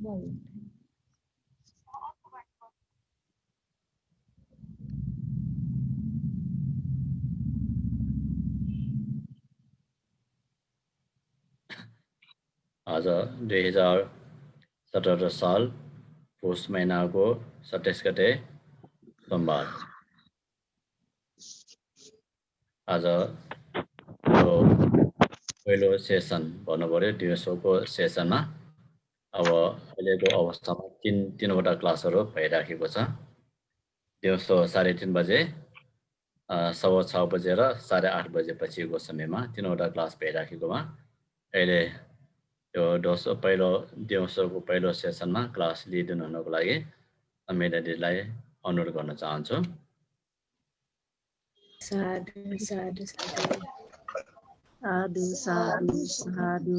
आज 2017 साल पुष महिनाको 27 गते सोमबार। आज पहिलो सेसन भन्नु पर्यो दिउँसोको सेसनमा। अब अहिलेको अवस्थामा तीनवटा क्लासहरू भइराखेको छ। दिउँसो 3:30 बजे, 6:15 बजे र 8:30 बजे पछिको समयमा तीनवटा क्लास भइराखेकोमा अहिले यो दिउँसोको पहिलो सेसनमा क्लास लिइदिनु हुनको लागि अमिता दिदीलाई अनुरोध गर्न चाहन्छु। साधु साधु साधु साधु साधु।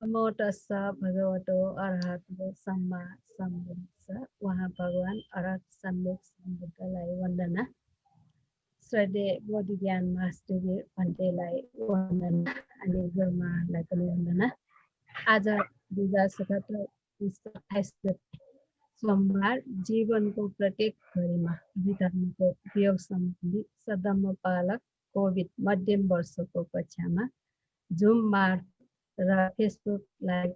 नमो तस्सा भगवतो अरहतो सम्मा सम्बुद्ध। वहाँ भगवान अरहत सम्यक सम्बुद्धलाई वन्दना। श्रद्धेय बोधि ज्ञान मास्टरजी भन्टेलाई वन्दना अनि गुरुमालाई पनि वन्दना। आज 2017 सोमबार जीवनको प्रत्येक घडीमा विधर्मको उपयोग सम्बन्धी सद्धम्म पालक कोभिड मध्यम वर्षको कक्षामा जुम मार्फत र फेसबुक लाइभ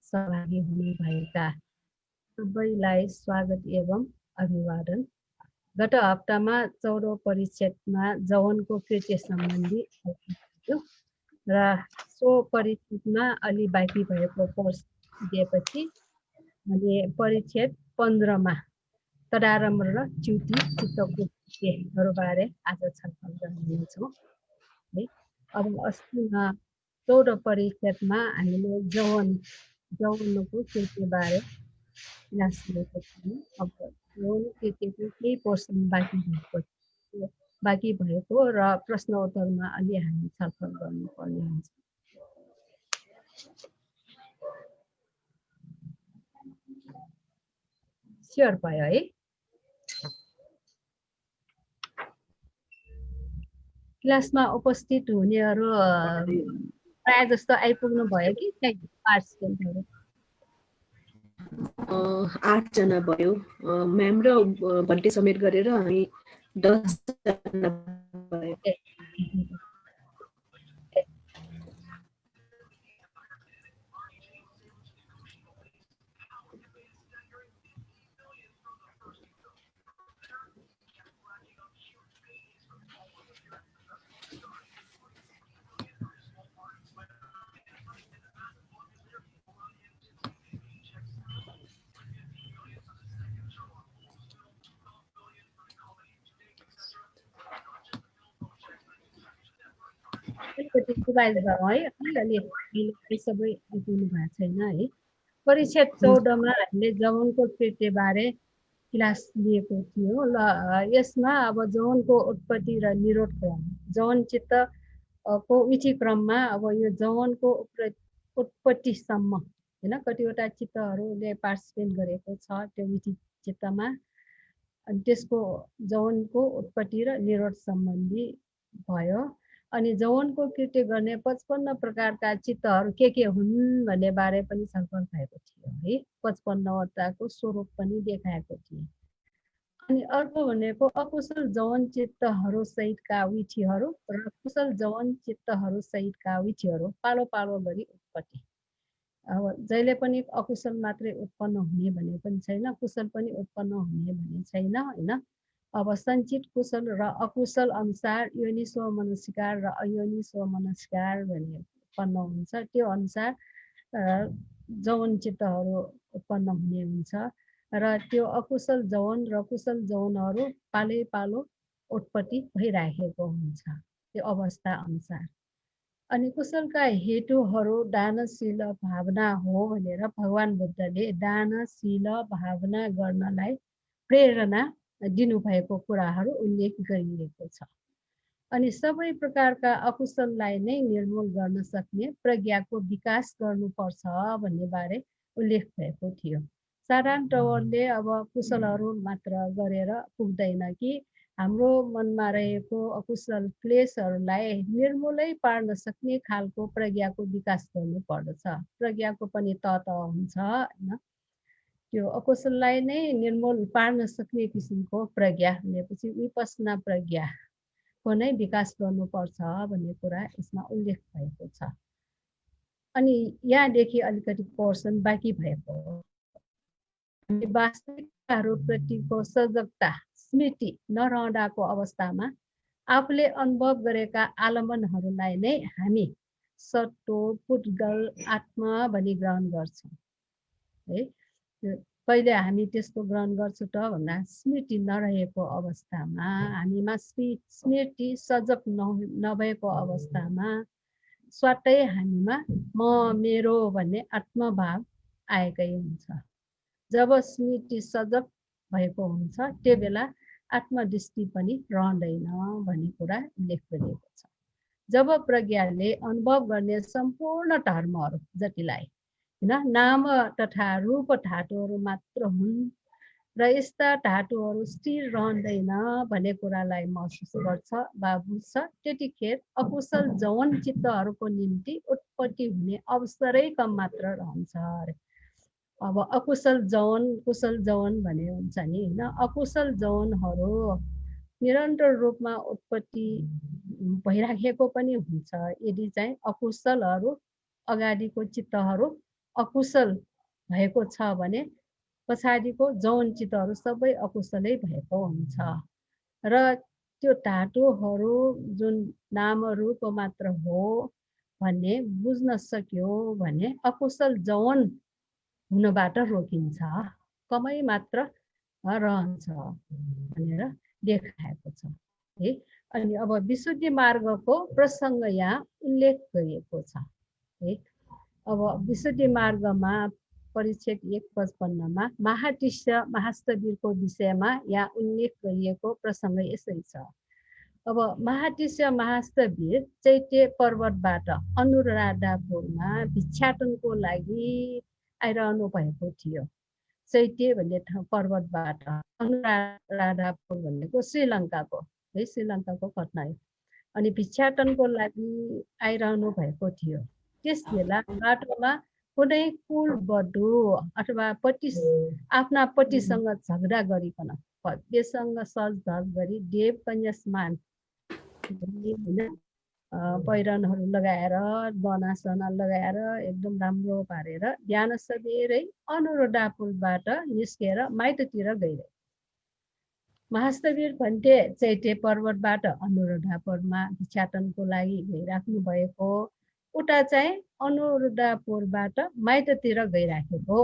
सहभागी हुनुभएका सबैलाई स्वागत एवं अभिवादन। गत हप्तामा 14औं परिच्छेदमा जवनको कृत्य सम्बन्धी थियो र सो परिच्छेदमा अलि बाँकी भएको कोर्स दिएपछि अनि परिच्छेद 15 मा तदारम्भ र च्युति चित्तको कृत्यहरूबारे आज छलफल गर्नेछौँ। अब अस्तिमा 14 परिच्छेदमा हामीले जवनको कृत्यबारे क्लास लिएको थियौँ। अब जवन कृत्यको केही पोर्सन बाँकी भएको र प्रश्न उत्तरमा अलि हामी छलफल गर्नुपर्ने हुन्छ। स्योर भयो है? क्लासमा उपस्थित हुनेहरू प्राय जस्तो आइपुग्नु भयो कि पार्टिसिपेन्टहरू? 8 जना भयो। म्याम र भन्टे समेत गरेर हामी 10 जना भयो। सबै आइपुग्नु भएको छैन है। परिच्छेद 14 मा हामीले जवनको कृत्यबारे क्लास लिएको थियो ल। यसमा अब जवनको उत्पत्ति र निरोध क्रम, जवन चित्तको विधि क्रममा अब यो जवनको उत्पत्तिसम्म हैन कतिवटा चित्तहरूले पार्टिसिपेट गरेको छ त्यो विधि चित्तमा। अनि त्यसको जवनको उत्पत्ति र निरोध सम्बन्धी भयो। अनि जवनको कृत्य गर्ने 55 प्रकारका चित्तहरू के हुन् भन्ने बारे पनि छलफल भएको थियो है। 55 वटाको स्वरूप पनि देखाएको थियो। अनि अर्को भनेको अकुशल जवन चित्तहरू सहितका विधिहरू र कुशल जवन चित्तहरू सहितका विधिहरू पालो पालो गरी उत्पत्ति। अब जहिले पनि अकुशल मात्रै उत्पन्न हुने भने पनि छैन, कुशल पनि उत्पन्न हुने भने छैन हैन। अब सञ्चित कुशल र अकुशल अनुसार योनि स्व मनस्कार र अयोनि स्व मनस्कार भन्ने उत्पन्न हुन्छ। त्यो अनुसार जवन चित्तहरू उत्पन्न हुने हुन्छ र त्यो अकुशल जवन र कुशल जवनहरू पालै पालो उत्पत्ति भइराखेको हुन्छ त्यो अवस्था अनुसार। अनि कुशलका हेतुहरू दानशील भावना हो भनेर भगवान बुद्धले दानशील भावना गर्नलाई प्रेरणा दिनुभएको कुराहरू उल्लेख गरिएको छ। अनि सबै प्रकारका अकुशललाई नै निर्मूल गर्न सक्ने प्रज्ञाको विकास गर्नुपर्छ भन्ने बारे उल्लेख भएको थियो। साधारण तवरले अब कुशलहरू मात्र गरेर पुग्दैन कि हाम्रो मनमा रहेको अकुशल क्लेशहरूलाई निर्मूलै पार्न सक्ने खालको प्रज्ञाको विकास गर्नु पर्दछ। प्रज्ञाको पनि तत हुन्छ हैन। त्यो अकुशललाई नै निर्मूल पार्न सक्ने किसिमको प्रज्ञा भनेपछि विपश्यना प्रज्ञाको नै विकास गर्नुपर्छ भन्ने कुरा यसमा उल्लेख भएको छ। अनि यहाँदेखि अलिकति पोर्सन बाँकी भएको हो। हामी वास्तविकताहरूप्रतिको सजगता स्मृति नरहँदाको अवस्थामा आफूले अनुभव गरेका आलम्बनहरूलाई नै हामी सत्तो पुद्गल आत्मा भनी ग्रहण गर्छौँ है। कहिले हामी त्यस्तो ग्रहण गर्छौँ त भन्दा स्मृति नरहेको अवस्थामा, हामीमा स्मृति सजग नभएको अवस्थामा स्वाटै हामीमा म मेरो भन्ने आत्मभाव आएकै हुन्छ। जब स्मृति सजग भएको हुन्छ त्यो बेला आत्मदृष्टि पनि रहँदैन भन्ने कुरा उल्लेख गरिएको छ। जब प्रज्ञाले अनुभव गर्ने सम्पूर्ण धर्महरू जतिलाई हैन नाम तथा रूप धातुहरू मात्र हुन् र यस्ता धातुहरू स्थिर रहँदैन भन्ने कुरालाई महसुस गर्छ वा बुझ्छ, त्यतिखेर अकुशल जौन चित्तहरूको निम्ति उत्पत्ति हुने अवसरै कम मात्र रहन्छ अरे। अब अकुशल जौन कुशल जौन भने हुन्छ नि हैन। अकुशल जौनहरू निरन्तर रूपमा उत्पत्ति भइराखेको पनि हुन्छ यदि चाहिँ अकुशलहरू अगाडिको चित्तहरू अकुशल भएको छ भने पछाडिको जौन चित्तहरू सबै अकुशलै भएको हुन्छ। र त्यो धातुहरू जुन नाम रूप मात्र हो भन्ने बुझ्न सक्यो भने अकुशल जौन हुनबाट रोकिन्छ, कमै मात्र रहन्छ भनेर देखाएको छ है। अनि अब विशुद्धि मार्गको प्रसङ्ग यहाँ उल्लेख गरिएको छ है। अब विशुद्धि मार्गमा परिच्छेद 1:55मा महातिस्य महास्तवीरको विषयमा यहाँ उल्लेख गरिएको प्रसङ्ग यसै छ। अब महातिस्य महास्तवीर चैत्य पर्वतबाट अनुराधापुरमा भिक्षाटनको लागि आइरहनु भएको थियो। चैत्य भन्ने पर्वतबाट अनुराधापुर भनेको श्रीलङ्काको है, श्रीलङ्काको घटना हो। अनि भिक्षाटनको लागि आइरहनु भएको थियो। त्यस बेला बाटोमा कुनै कुल बधु अथवा पति आफ्ना पतिसँग झगडा गरिकन भव्यसँग सजधज गरी देव कन्या स्नान पहिरनहरू लगाएर बनासना लगाएर एकदम राम्रो पारेर बिहान सबेरै अनुराधापुरबाट निस्केर माइततिर गइरहे। महास्तवीर भन्थे चैत्य पर्वतबाट अनुराधापुरमा भिक्षाटनको लागि गइराख्नु भएको, उता चाहिँ अनुराधापुरबाट माइततिर गइराखेको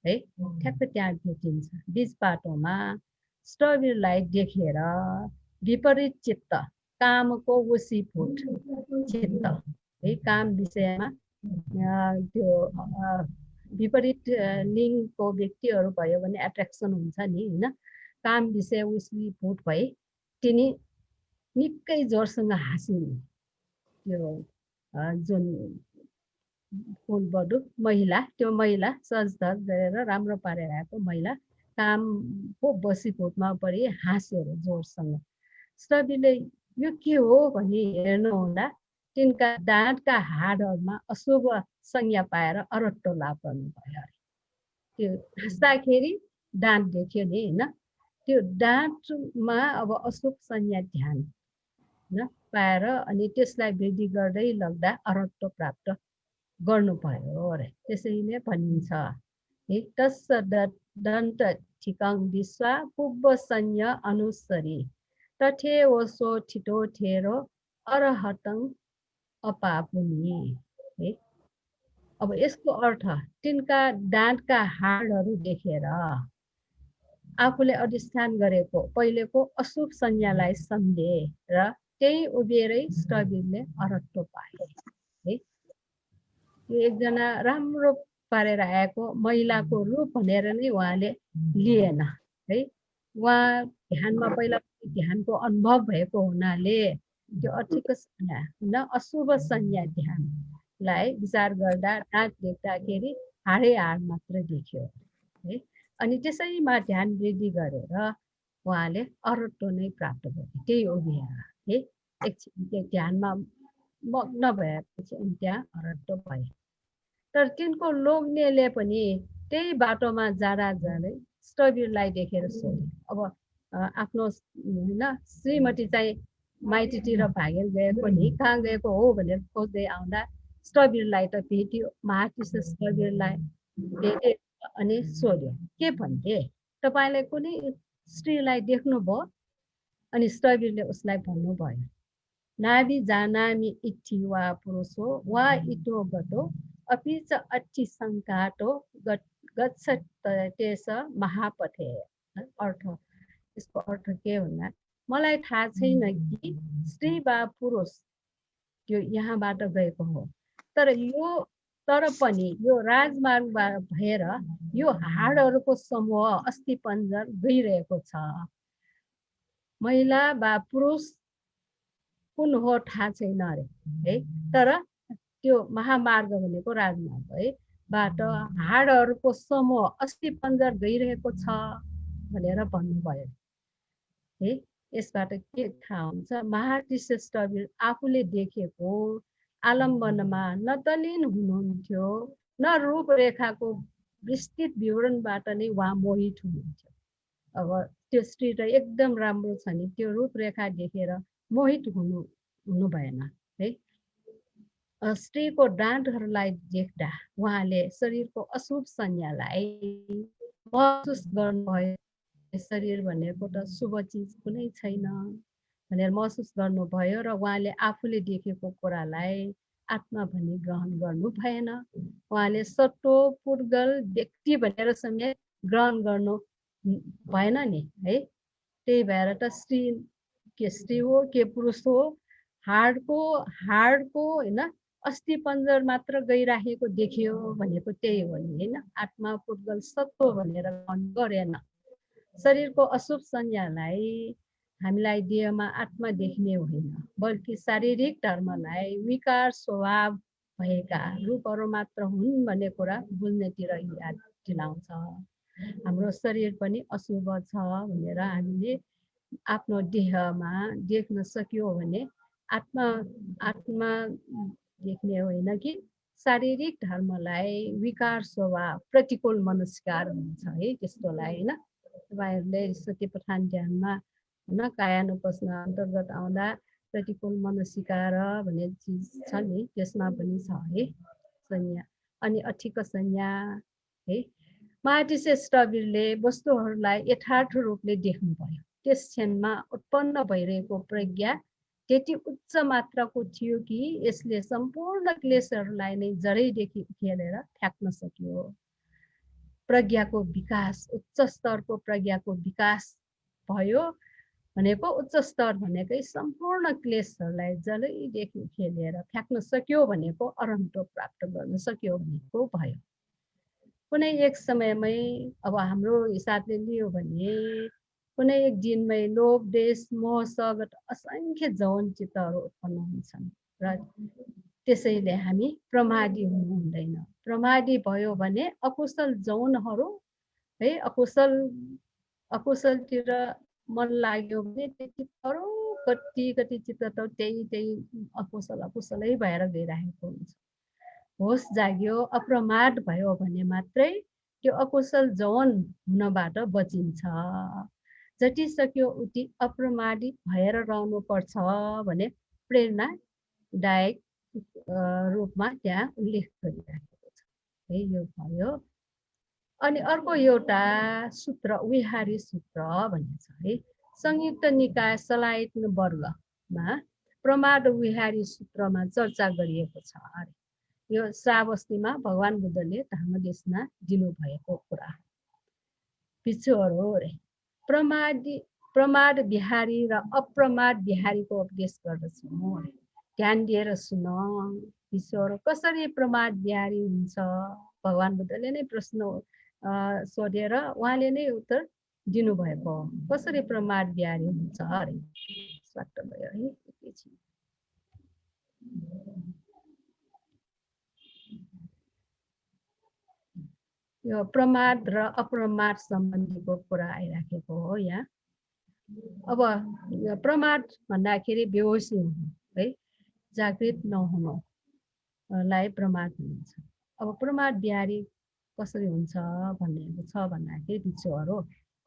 है। ठ्याक्क त्यहाँ भेटिन्छ। बिच बाटोमा स्थवीरलाई देखेर विपरीत चित्त कामको वशीभूत चित्त है, काम विषयमा त्यो विपरीत लिङ्गको व्यक्तिहरू भयो भने एट्र्याक्सन हुन्छ नि हैन। काम विषय वशीभूत भई तिनी निकै जोरसँग हाँसिन्। त्यो जुन कुलबधु महिला, त्यो महिला सजधज गरेर राम्रो पारेर आएको महिला कामको वशीभूतमा परि हाँस्यो जोरसँग। स्थवीरले यो के हो भनी हेर्नु हुँदा तिनका दाँतका हाडहरूमा अशुभ संज्ञा पाएर अरट्टो लाभ गर्नुभयो अरे। त्यो हाँस्दाखेरि दाँत देख्यो नि हैन। त्यो दाँतमा अब अशुभ संज्ञा ध्यान न पाएर अनि त्यसलाई वृद्धि गर्दै लग्दा अरट्टो प्राप्त गर्नुभयो अरे। त्यसैले भनिन्छ है तस्स दन्त ठिकङ दिस्वा पुब्ब संज्ञा अनुसरी तथे ओसो छिटो ठेरो अरहतङ अपापुनी है। अब यसको अर्थ तिनका दाँतका हाडहरू देखेर आफूले अधिष्ठान गरेको पहिलेको अशुभ संज्ञालाई सम्झे र त्यही उभिएरै स्थवीरले अरट्टो पाए है। यो एकजना राम्रो पारेर आएको महिलाको रूप भनेर नै उहाँले लिएन है। उहाँ ध्यानमा पहिला ध्यानको अनुभव भएको हुनाले त्यो अठिक संज्ञा न अशुभ संज्ञा ध्यानलाई विचार गर्दा दाँत देख्दाखेरि हाडै हाड मात्र देख्यो है। अनि त्यसैमा ध्यान वृद्धि गरेर उहाँले अरहत्व नै प्राप्त गरे। त्यही हो बिहा है। एकछिन त्यो ध्यानमा मग्न भएपछि अनि त्यहाँ अरहत्व भए। तर तिनको लोग्नेले पनि त्यही बाटोमा जाँदा जाँदै स्थविरलाई देखेर सोधे। अब आफ्नो होइन श्रीमती चाहिँ माइतीतिर भागेर गएको नि, कहाँ गएको हो भनेर खोज्दै आउँदा स्थविरलाई त भेट्यो। महाकृष्ण स्थविरलाई भेटे अनि सोध्यो, के भन्थे, तपाईँले कुनै स्त्रीलाई देख्नुभयो? अनि स्थविरले उसलाई भन्नुभयो, नाभि जानामि इति वा पुरुषो वा इतो गतो अपि च अच्छि संकाटो गच्छत् तेस महापथे। अर्थ, यसको अर्थ के भन्दा मलाई थाहा छैन कि स्त्री वा पुरुष त्यो यहाँबाट गएको हो, तर पनि यो राजमार्गबाट भएर यो हाडहरूको समूह अस्थिपञ्जर गइरहेको छ। महिला वा पुरुष कुन हो थाहा छैन अरे है। तर त्यो महामार्ग भनेको राजमार्ग है बाट हाडहरूको समूह अस्थिपञ्जर गइरहेको छ भनेर भन्नुभयो है। यसबाट के थाहा हुन्छ, महाकृष्ण स्थविर आफूले देखेको आलम्बनमा न तल्लीन हुनुहुन्थ्यो न रूपरेखाको विस्तृत विवरणबाट नै उहाँ मोहित हुनुहुन्थ्यो। अब त्यो स्त्री त एकदम राम्रो छ नि, त्यो रूपरेखा देखेर मोहित हुनु भएन है। स्त्रीको डाँटहरूलाई देख्दा उहाँले शरीरको अशुभ संज्ञालाई महसुस गर्नुभयो। शरीर भनेको त शुभ चिज कुनै छैन भनेर महसुस गर्नुभयो र उहाँले आफूले देखेको कुरालाई आत्मा भनी ग्रहण गर्नु भएन। उहाँले सट्टो पुर्गल व्यक्ति भनेर समेत ग्रहण गर्नु भएन नि है। त्यही भएर त के स्त्री हो के पुरुष हो, हाडको होइन अस्थि पञ्जर मात्र गइराखेको देखियो भनेको त्यही हो नि होइन। आत्मा पुर्गल सत्व भनेर गरेन। शरीरको अशुभ संज्ञालाई हामीलाई देहमा आत्मा देख्ने होइन, बल्कि शारीरिक धर्मलाई विकार स्वभाव भएका रूपहरू मात्र हुन् भन्ने कुरा बुझ्नेतिर याद दिलाउँछ। हाम्रो शरीर पनि अशुभ छ भनेर हामीले आफ्नो देहमा देख्न सक्यो भने आत्मा देख्ने होइन कि शारीरिक धर्मलाई विकार स्वभाव प्रतिकूल मनस्कार हुन्छ है त्यस्तोलाई होइन। तपाईँहरूले सत्यपठान ध्यानमा होइन कायानुपस्न अन्तर्गत आउँदा प्रतिकूल मनस्कार भन्ने चिज छ नि, त्यसमा पनि छ है संज्ञा। अनि अठिक संज्ञा है। महाकृष्ण स्थविरले वस्तुहरूलाई यथार्थ रूपले देख्नुभयो। त्यस क्षणमा उत्पन्न भइरहेको प्रज्ञा त्यति उच्च मात्राको थियो कि यसले सम्पूर्ण क्लेशहरूलाई नै जडैदेखि उखेलेर फ्याँक्न सक्यो। प्रज्ञाको विकास, उच्च स्तरको प्रज्ञाको विकास भयो भनेको उच्च स्तर भनेकै सम्पूर्ण क्लेशहरूलाई जडैदेखि उखेलेर फ्याँक्न सक्यो भनेको अरहत्व प्राप्त गर्न सक्यो भनेको भयो। कुनै एक समयमै अब हाम्रो हिसाबले लियो भने कुनै एक दिनमै लोभ देश मोहसँग असंख्य जौन चित्तहरू उत्पन्न हुन्छन् र त्यसैले हामी प्रमादी हुनु हुँदैन। प्रमादी भयो भने अकुशल जौनहरू है अकुशलतिर मन लाग्यो भने त्यति कति चित्त त त्यही अकुशलै भएर गइरहेको हुन्छ। होस जाग्यो, अप्रमाद भयो भने मात्रै त्यो अकुशल जौन हुनबाट बचिन्छ। जति सक्यो उति अप्रमादी भएर रहनु पर्छ भने प्रेरणादायक रूपमा त्यहाँ उल्लेख गरिरहेको छ है। यो भयो। अनि अर्को एउटा सूत्र विहारी सूत्र भन्ने छ है। संयुक्त निकाय सलायतन वर्गमा प्रमाद विहारी सूत्रमा चर्चा गरिएको छ अरे। यो श्रावस्तीमा भगवान बुद्धले धर्मदेशना दिनुभएको कुरा पिछुहरू रे। प्रमाद बिहारी र अप्रमाद बिहारीको उपदेश गर्दछु। ध्यान दिएर सुन पिछुहरू, कसरी प्रमाद बिहारी हुन्छ? भगवान बुद्धले नै प्रश्न सोधेर उहाँले नै उत्तर दिनुभएको। कसरी प्रमाद बिहारी हुन्छ अरे। स्वागत भयो है। यो प्रमाद र अप्रमाद सम्बन्धीको कुरा आइराखेको हो यहाँ। अब प्रमाद भन्दाखेरि बेहोसी हुनु है, जागृत नहुनुलाई प्रमाद भनिन्छ। अब प्रमाद बिहारी कसरी हुन्छ भन्ने छ भन्दाखेरि भिक्षुहरू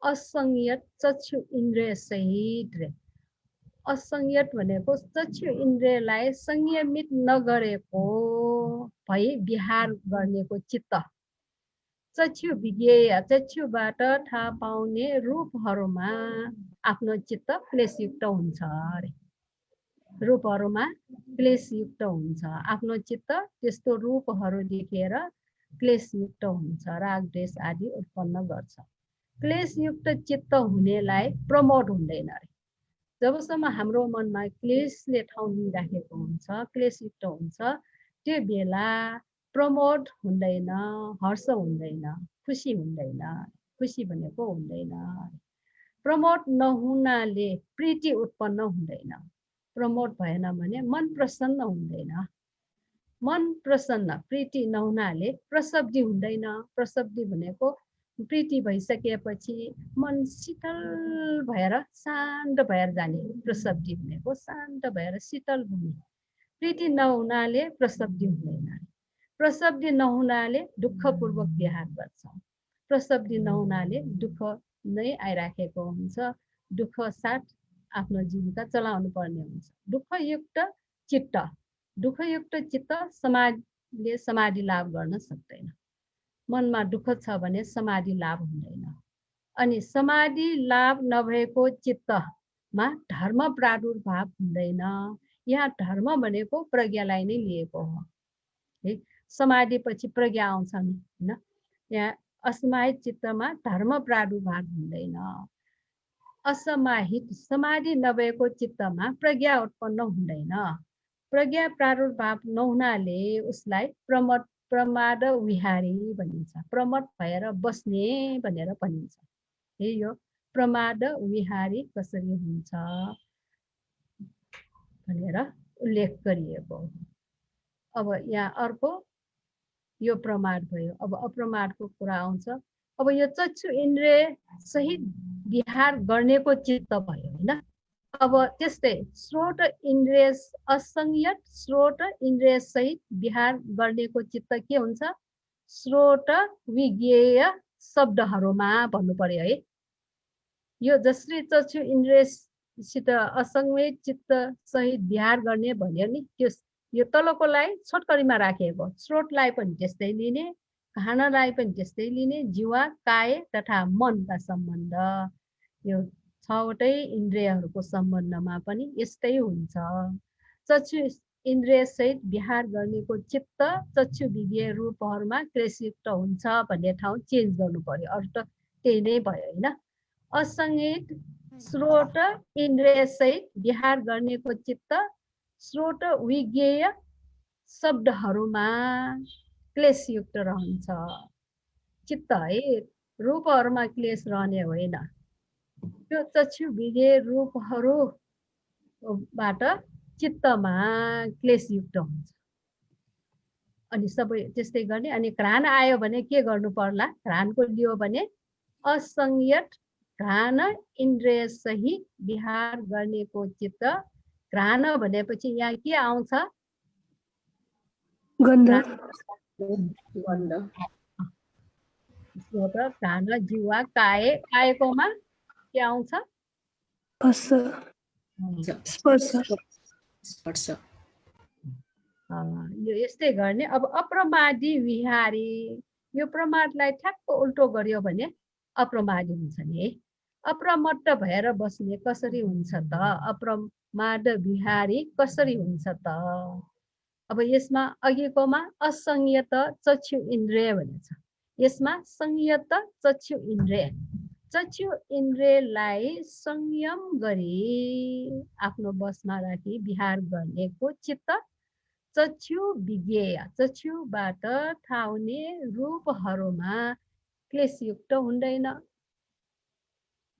असंयत चक्षु इन्द्रिय सहित रे। असंयत भनेको चक्षु इन्द्रियलाई संयमित नगरेको भई विहार गर्नेको चित्त। चक्षु विज्ञेय चक्षुबाट थाहा पाउने रूपहरूमा आफ्नो चित्त क्लेशयुक्त हुन्छ अरे। रूपहरूमा क्लेशयुक्त हुन्छ, आफ्नो चित्त त्यस्तो रूपहरू देखेर क्लेशयुक्त हुन्छ, राग द्वेष आदि उत्पन्न गर्छ। क्लेशयुक्त चित्त हुनेलाई प्रमोद हुँदैन अरे। जबसम्म हाम्रो मनमा क्लेशले ठाउँ लिइराखेको हुन्छ, क्लेशयुक्त हुन्छ, त्यो बेला प्रमोद हुँदैन, हर्ष हुँदैन, खुसी हुँदैन। खुसी भनेको हुँदैन। प्रमोद नहुनाले प्रीति उत्पन्न हुँदैन। प्रमोद भएन भने मन प्रसन्न हुँदैन। मन प्रसन्न प्रीति नहुनाले प्रसब्धि हुँदैन। प्रसब्धि भनेको प्रीति भइसकेपछि मन शीतल भएर शान्त भएर जाने। प्रसब्धि भनेको शान्त भएर शीतल हुने। प्रीति नहुनाले प्रसब्धि हुँदैन। प्रसब्धि नहुनाले दुःखपूर्वक विहार गर्छ। प्रसब्धि नहुनाले दुःख नै आइराखेको हुन्छ, दुःख साथ आफ्नो जीविका चलाउनु पर्ने हुन्छ। दुःखयुक्त चित्त समाजले समाधि लाभ गर्न सक्दैन। मनमा दुःख छ भने समाधि लाभ हुँदैन। अनि समाधि लाभ नभएको चित्तमा धर्म प्रादुर्भाव हुँदैन। यहाँ धर्म भनेको प्रज्ञालाई नै लिएको हो है। समाधि पछि प्रज्ञा आउँछ नि हैन। यहाँ असमाहित चित्तमा धर्म प्रादुर्भाव हुँदैन। असमाहित समाधि नभएको चित्तमा प्रज्ञा उत्पन्न हुँदैन। प्रज्ञा प्रादुर्भाव नहुनाले उसलाई प्रमाद विहारी भनिन्छ। प्रमद भएर बस्ने भनेर भनिन्छ। यही हो प्रमाद विहारी कसरी हुन्छ भनेर उल्लेख गरिएको। अब यहाँ अर्को यो प्रमाद भयो। अब अप्रमादको कुरा आउँछ। अब यो चक्षु इन्द्रिय सहित विहार गर्नेको चित्त भयो हैन। अब त्यस्तै श्रोत इन्द्रिय असंयत श्रोत इन्द्रिय सहित विहार गर्नेको चित्त के हुन्छ? श्रोत विज्ञेय शब्दहरूमा भन्नु पर्यो है। यो जसरी चक्षु इन्द्रियसित असंयत चित्त सहित विहार गर्ने भन्यो नि, त्यो यो तलकोलाई छोटकरीमा राखेको। श्रोतलाई पनि त्यस्तै लिने, खानलाई पनि त्यस्तै लिने, जीवा काय तथा मनका सम्बन्ध, यो छवटै इन्द्रियहरूको सम्बन्धमा पनि यस्तै हुन्छ। चक्षु इन्द्रिय सहित विहार गर्नेको चित्त चक्षु विज्ञेय रूपहरूमा क्लेशयुक्त हुन्छ भन्ने ठाउँ चेन्ज गर्नु पर्यो। अर्थ त्यही नै भयो हैन। असंयत श्रोत इन्द्रिय सहित विहार गर्नेको चित्त श्रोत विज्ञेय शब्दहरूमा क्लेशयुक्त रहन्छ। चित्त है रूपहरूमा क्लेश रहने होइन। त्यो चक्षु विज्ञेय रूपहरूबाट चित्तमा क्लेशयुक्त हुन्छ। अनि सबै त्यस्तै गर्ने। अनि घ्राण आयो भने के गर्नु पर्ला? घ्राणको लियो भने असंयत घ्राण इन्द्रिय सहित विहार गर्नेको चित्त। घ्राण भनेपछि यहाँ के आउँछ? गन्ध। घ्राण जीवा काय, कायकोमा के आउँछ? स्पर्श। यो यस्तै गर्ने। अब अप्रमादी विहारी, यो प्रमादलाई ठ्याक्क उल्टो गर्यो भने अप्रमादी हुन्छ नि है। अप्रमत्त भएर बस्ने कसरी हुन्छ त? अप्रमाद विहारी कसरी हुन्छ त? अब यसमा अघिकोमा असंयत चक्षु इन्द्रिय भनेछ, यसमा संयत चक्षु इन्द्रिय। चक्षु इन्द्रियलाई संयम गरी आफ्नो बसमा राखी विहार गर्नेको चित्त चक्षु विज्ञेय चक्षुबाट थाहा हुने रूपहरूमा क्लेशयुक्त हुँदैन।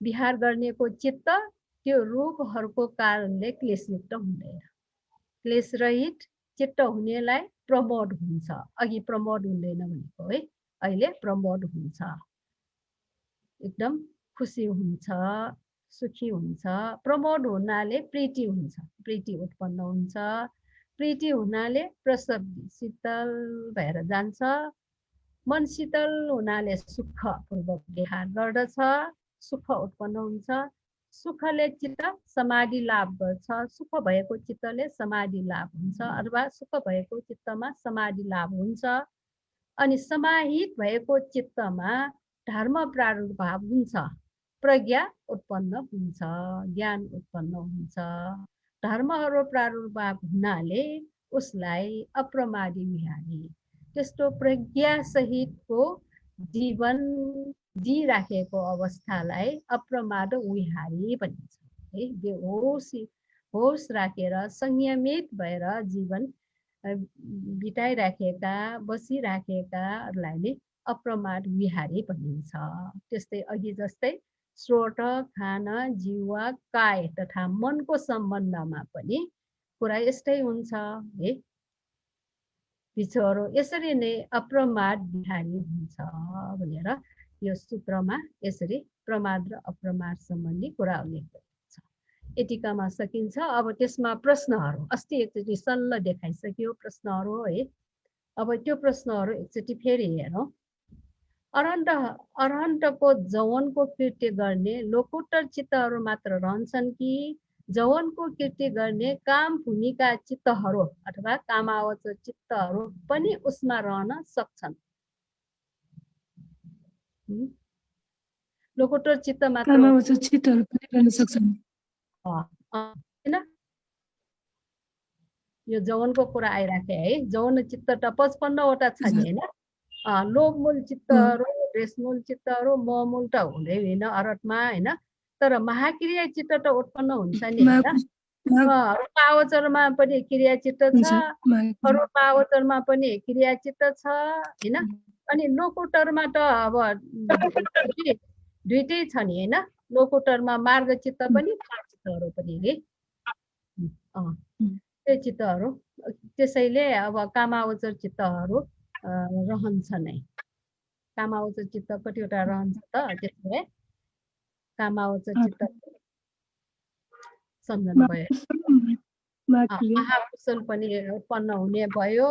विहार गर्नेको चित्त त्यो रूपहरूको कारणले क्लेशयुक्त हुँदैन। क्लेश रहित चित्त हुनेलाई प्रमोद हुन्छ। अघि प्रमोद हुँदैन भनेको है, अहिले प्रमोद हुन्छ, एकदम खुसी हुन्छ। सुखी हुन्छ। प्रमोद हुनाले प्रीति हुन्छ, प्रीति उत्पन्न हुन्छ। प्रीति हुनाले प्रसव शीतल भएर जान्छ। मन शीतल हुनाले सुखपूर्वक विहार गर्दछ, सुख उत्पन्न हुन्छ। सुखले चित्त समाधि लाभ गर्छ, सुख भएको चित्तले समाधि लाभ हुन्छ अथवा सुख भएको चित्तमा समाधि लाभ हुन्छ। अनि समाहित भएको चित्तमा धर्म प्रादुर्भाव हुन्छ, प्रज्ञा उत्पन्न हुन्छ, ज्ञान उत्पन्न हुन्छ। धर्महरू प्रादुर्भाव हुनाले उसलाई अप्रमादी विहारी, त्यस्तो प्रज्ञा सहितको जीवन जिराखेको अवस्थालाई अप्रमाद विहारी भनिन्छ है। होस राखेर संयमित भएर जीवन बिताइराखेका बसिराखेकाहरूलाई नै अप्रमाद विहारी भनिन्छ। त्यस्तै अघि जस्तै श्रोत खान जीवा काय तथा मनको सम्बन्धमा पनि कुरा यस्तै हुन्छ है। पिछोरो यसरी नै अप्रमाद विहारी हुन्छ भनेर यो सूत्रमा यसरी प्रमाद र अप्रमाद सम्बन्धी कुरा उल्लेख गरिएको छ। यतिकामा सकिन्छ। अब त्यसमा प्रश्नहरू अस्ति एकचोटि सल्ल देखाइसक्यो प्रश्नहरू है। अब त्यो प्रश्नहरू एकचोटि फेरि हेरौँ। अरहन्तको जौवनको कृत्य गर्ने लोकोत्तर चित्तहरू मात्र रहन्छन् कि जौवनको कृत्य गर्ने काम भूमिका चित्तहरू अथवा कामावचर चित्तहरू पनि उसमा रहन सक्छन्? लोकोत्तर चित्त मात्र कामावचर चित्तहरू पनि रहन सक्छन् हैन? यो जौवनको कुरा आइराखे है। जौवन चित्त त 55 वटा छ नि हैन? लोभमूल चित्तहरू, द्वेषमूल चित्तहरू, मोहमूल त हुँदै होइन अरहतमा हैन? तर महाक्रिया चित्त त उत्पन्न हुन्छ नि हैन? रूपावचरमा पनि क्रिया चित्त छ, अरूपावचरमा पनि क्रिया चित्त छ हैन? अनि लोकोत्तरमा त अब दुईटै छ नि हैन? लोकोत्तरमा मार्ग चित्त पनि फल चित्तहरू पनि है। त्यो चित्तहरू त्यसैले अब कामावचर चित्तहरू रहन्छ नै। कामावचर चित्त कतिवटा रहन्छ त? त्यसले कामावचर चित्त सम्झनु भयो। महाकुशल पनि उत्पन्न हुने भयो।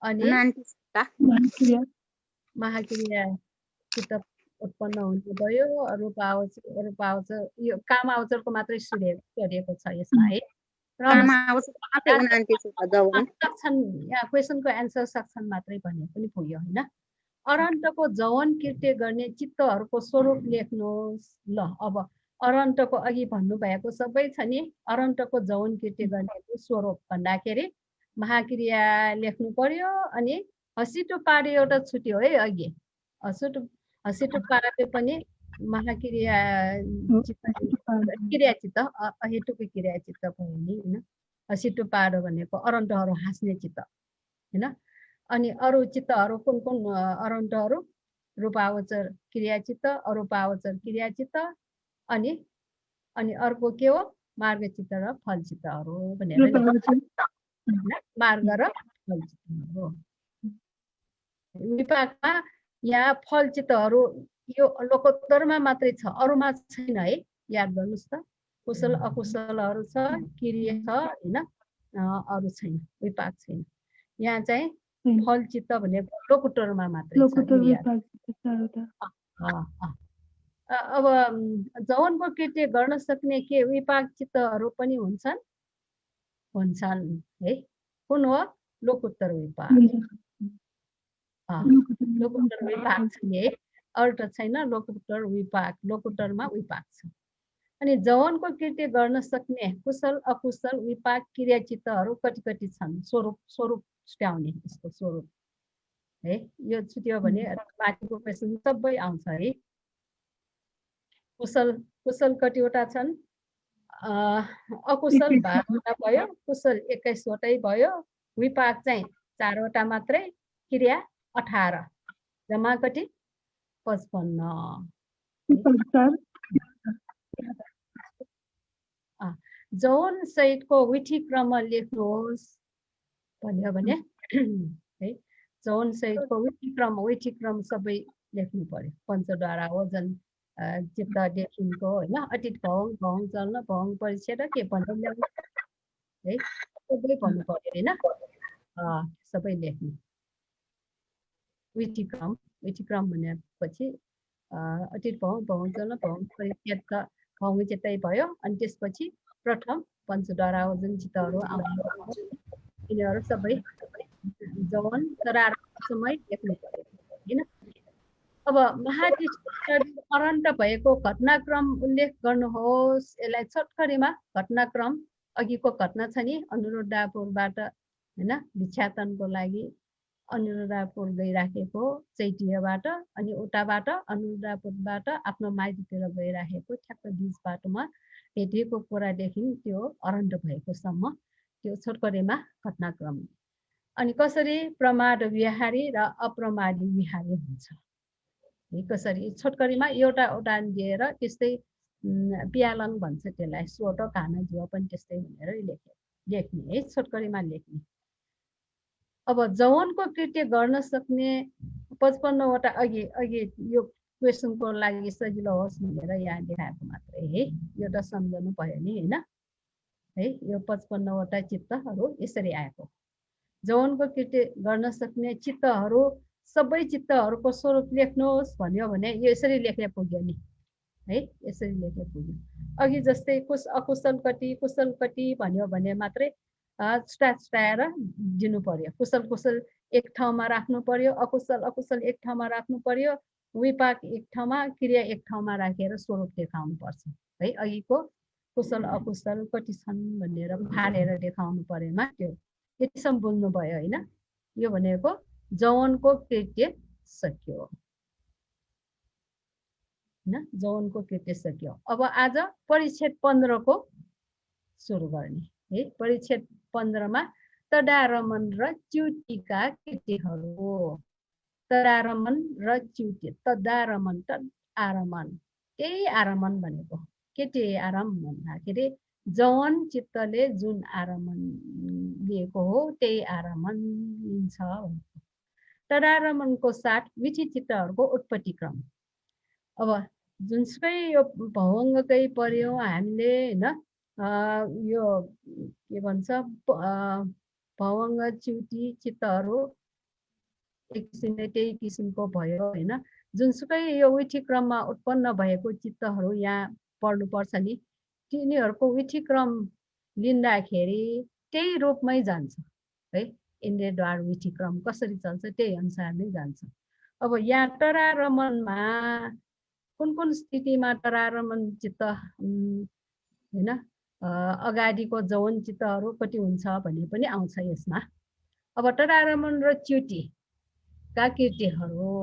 अनि महाक्रिया चित्त उत्पन्न हुने भयो। रूपावचर यो कामावचरको मात्रै सुनेको छ यसमा है। सक्छन्, यहाँ क्वेसनको एन्सर सक्छन् मात्रै भने पनि पुग्यो होइन? अरहन्तको जौवन कृत्य गर्ने चित्तहरूको स्वरूप लेख्नुहोस्। ल अब अरहन्तको अघि भन्नुभएको सबै छ नि। अरहन्तको जौवन कृत्य गर्नेको स्वरूप भन्दाखेरि महाक्रिया लेख्नु पर्यो। अनि हसिटो पारे एउटा छुट्यो है अघि। हसिटो पारे पनि महाक्रिया क्रिया चित्त, अहेतुको क्रिया चित्त भयो नि होइन? हसिटो पारो भनेको अरहन्तहरू हाँस्ने चित्त होइन? अनि अरू चित्तहरू कुन कुन अरहन्तहरू? रूपावचर क्रिया चित्त, अरूपावचर क्रिया चित्त, अनि अर्को के हो? मार्ग चित्त र फल चित्तहरू भनेर मार्ग र फल चित्तहरू। विपाकमा यहाँ फल चित्तहरू यो लोकोत्तरमा मात्रै छ, अरूमा छैन है। याद गर्नुहोस् त। कुशल अकुशलहरू छ, क्रिया छ होइन? अरू छैन, विपाक छैन। यहाँ चाहिँ फल चित्त भनेको लोकोत्तरमा मात्रै छ। अब जौवनको कृत्य गर्न सक्ने के विपाक चित्तहरू पनि हुन्छन् है? कुन हो? लोकोत्तर विपाक। लोकोत्तर विपाक छैन है, अरू त छैन। लोकोत्तर विपाक, लोकोत्तरमा विपाक छ। अनि जौवनको कृत्य गर्न सक्ने कुशल अकुशल विपाक क्रिया चित्तहरू कति कति छन्? स्वरूप छुट्याउने यसको स्वरूप है। यो छुट्यो भने माथिको क्वेसन सबै आउँछ है। कुशल कतिवटा छन्? अकुशल 12वटा भयो, कुशल 21 वटै भयो, विपाक चाहिँ 4 वटा मात्रै, क्रिया 18, जम्मा कति? 55। जौवन सहितको विधि क्रम लेख्नुहोस् भन्यो भने है। जौवन सहितको विधि क्रम सबै लेख्नु पर्यो। पञ्चद्वारा ओजन चित्तदेखिको होइन अतीत भवङ भवङ चल्न भवङ परिच्छेद के भन्छ है सबै भन्नु पर्यो होइन सबै लेख्ने विधिक्रम भनेपछि अतीत भवङ भवङ चल्न भवङ परिच्छेद त भवङ चित्तै भयो अनि त्यसपछि प्रथम पञ्चद्वारावजन चित्तहरू आउने यिनीहरू सबै जवन तरार समय लेख्नु पर्यो होइन। अब महादृष्टि अरन्त भएको घटनाक्रम उल्लेख गर्नुहोस्। यसलाई छोटकरीमा घटनाक्रम अघिको घटना छ नि अनुरुद्धापुरबाट होइन भिक्षाटनको लागि अनुरुद्धापुर गइराखेको चैटियाबाट अनि उताबाट अनुरुद्धापुरबाट आफ्नो माइतीतिर गइराखेको ठ्याक्क बिच बाटोमा भेटिएको कुरादेखि त्यो अरन्त भएकोसम्म त्यो छोटकरीमा घटनाक्रम। अनि कसरी प्रमाद विहारी र अप्रमादी विहारी हुन्छ कसरी छोटकरीमा एउटा उदाहरण दिएर त्यस्तै पियालङ भन्छ त्यसलाई सोटो खाना जुवा पनि त्यस्तै भनेर लेख्ने है छोटकरीमा लेख्ने। अब जवनको कृत्य गर्न सक्ने 55वटा अघि यो क्वेसनको लागि सजिलो होस् भनेर यहाँ देखाएको मात्रै है यो त सम्झनु भयो नि होइन है यो 55वटा चित्तहरू यसरी आएको। जवनको कृत्य गर्न सक्ने चित्तहरू सबै चित्तहरूको स्वरूप लेख्नुहोस् भन्यो भने यसरी लेख्ने पुग्यो नि है यसरी लेख्ने पुग्यो। अघि जस्तै अकुशल कति भन्यो भने मात्रै छुटाएर दिनु पर्यो। कुशल एक ठाउँमा राख्नु पर्यो, अकुशल एक ठाउँमा राख्नु पर्यो, विपाक एक ठाउँमा, क्रिया एक ठाउँमा राखेर स्वरूप देखाउनु पर्छ है। अघिको कुशल अकुशल कति छन् भनेर फालेर देखाउनु परेमा त्यो यतिसम्म बुझ्नु भयो होइन। यो भनेको जवनको कृत्य सक्यो होइन जवनको कृत्य सक्यो। अब आज परिच्छेद 15 को सुरु गर्ने है। परिच्छेद 15 मा तदारमन र च्युतिका कृत्यहरू। तदारमन र च्युति तदारमन आरमन त्यही आरमन भनेको के त्यही आरम भन्दाखेरि जवन चित्तले जुन आरमन लिएको हो त्यही आरमन लिन्छ। तदारमनको साथ विधि चित्तहरूको उत्पत्ति क्रम। अब जुनसुकै यो भवङ्गकै पर्यो हामीले होइन यो के भन्छ भवङ्ग च्युति चित्तहरू एक किसिमले त्यही किसिमको भयो होइन। जुनसुकै यो विधि क्रममा उत्पन्न भएको चित्तहरू यहाँ पढ्नुपर्छ नि तिनीहरूको विधि क्रम लिँदाखेरि त्यही रूपमै जान्छ है। इन्द्रियद्वार विधि क्रम कसरी चल्छ त्यही अनुसार नै जान्छ। अब यहाँ तरारमनमा कुन स्थितिमा तरारमन चित्त होइन अगाडिको जवन चित्तहरू कति हुन्छ भन्ने पनि आउँछ यसमा। अब तरारमन र च्युतिका कृत्यहरू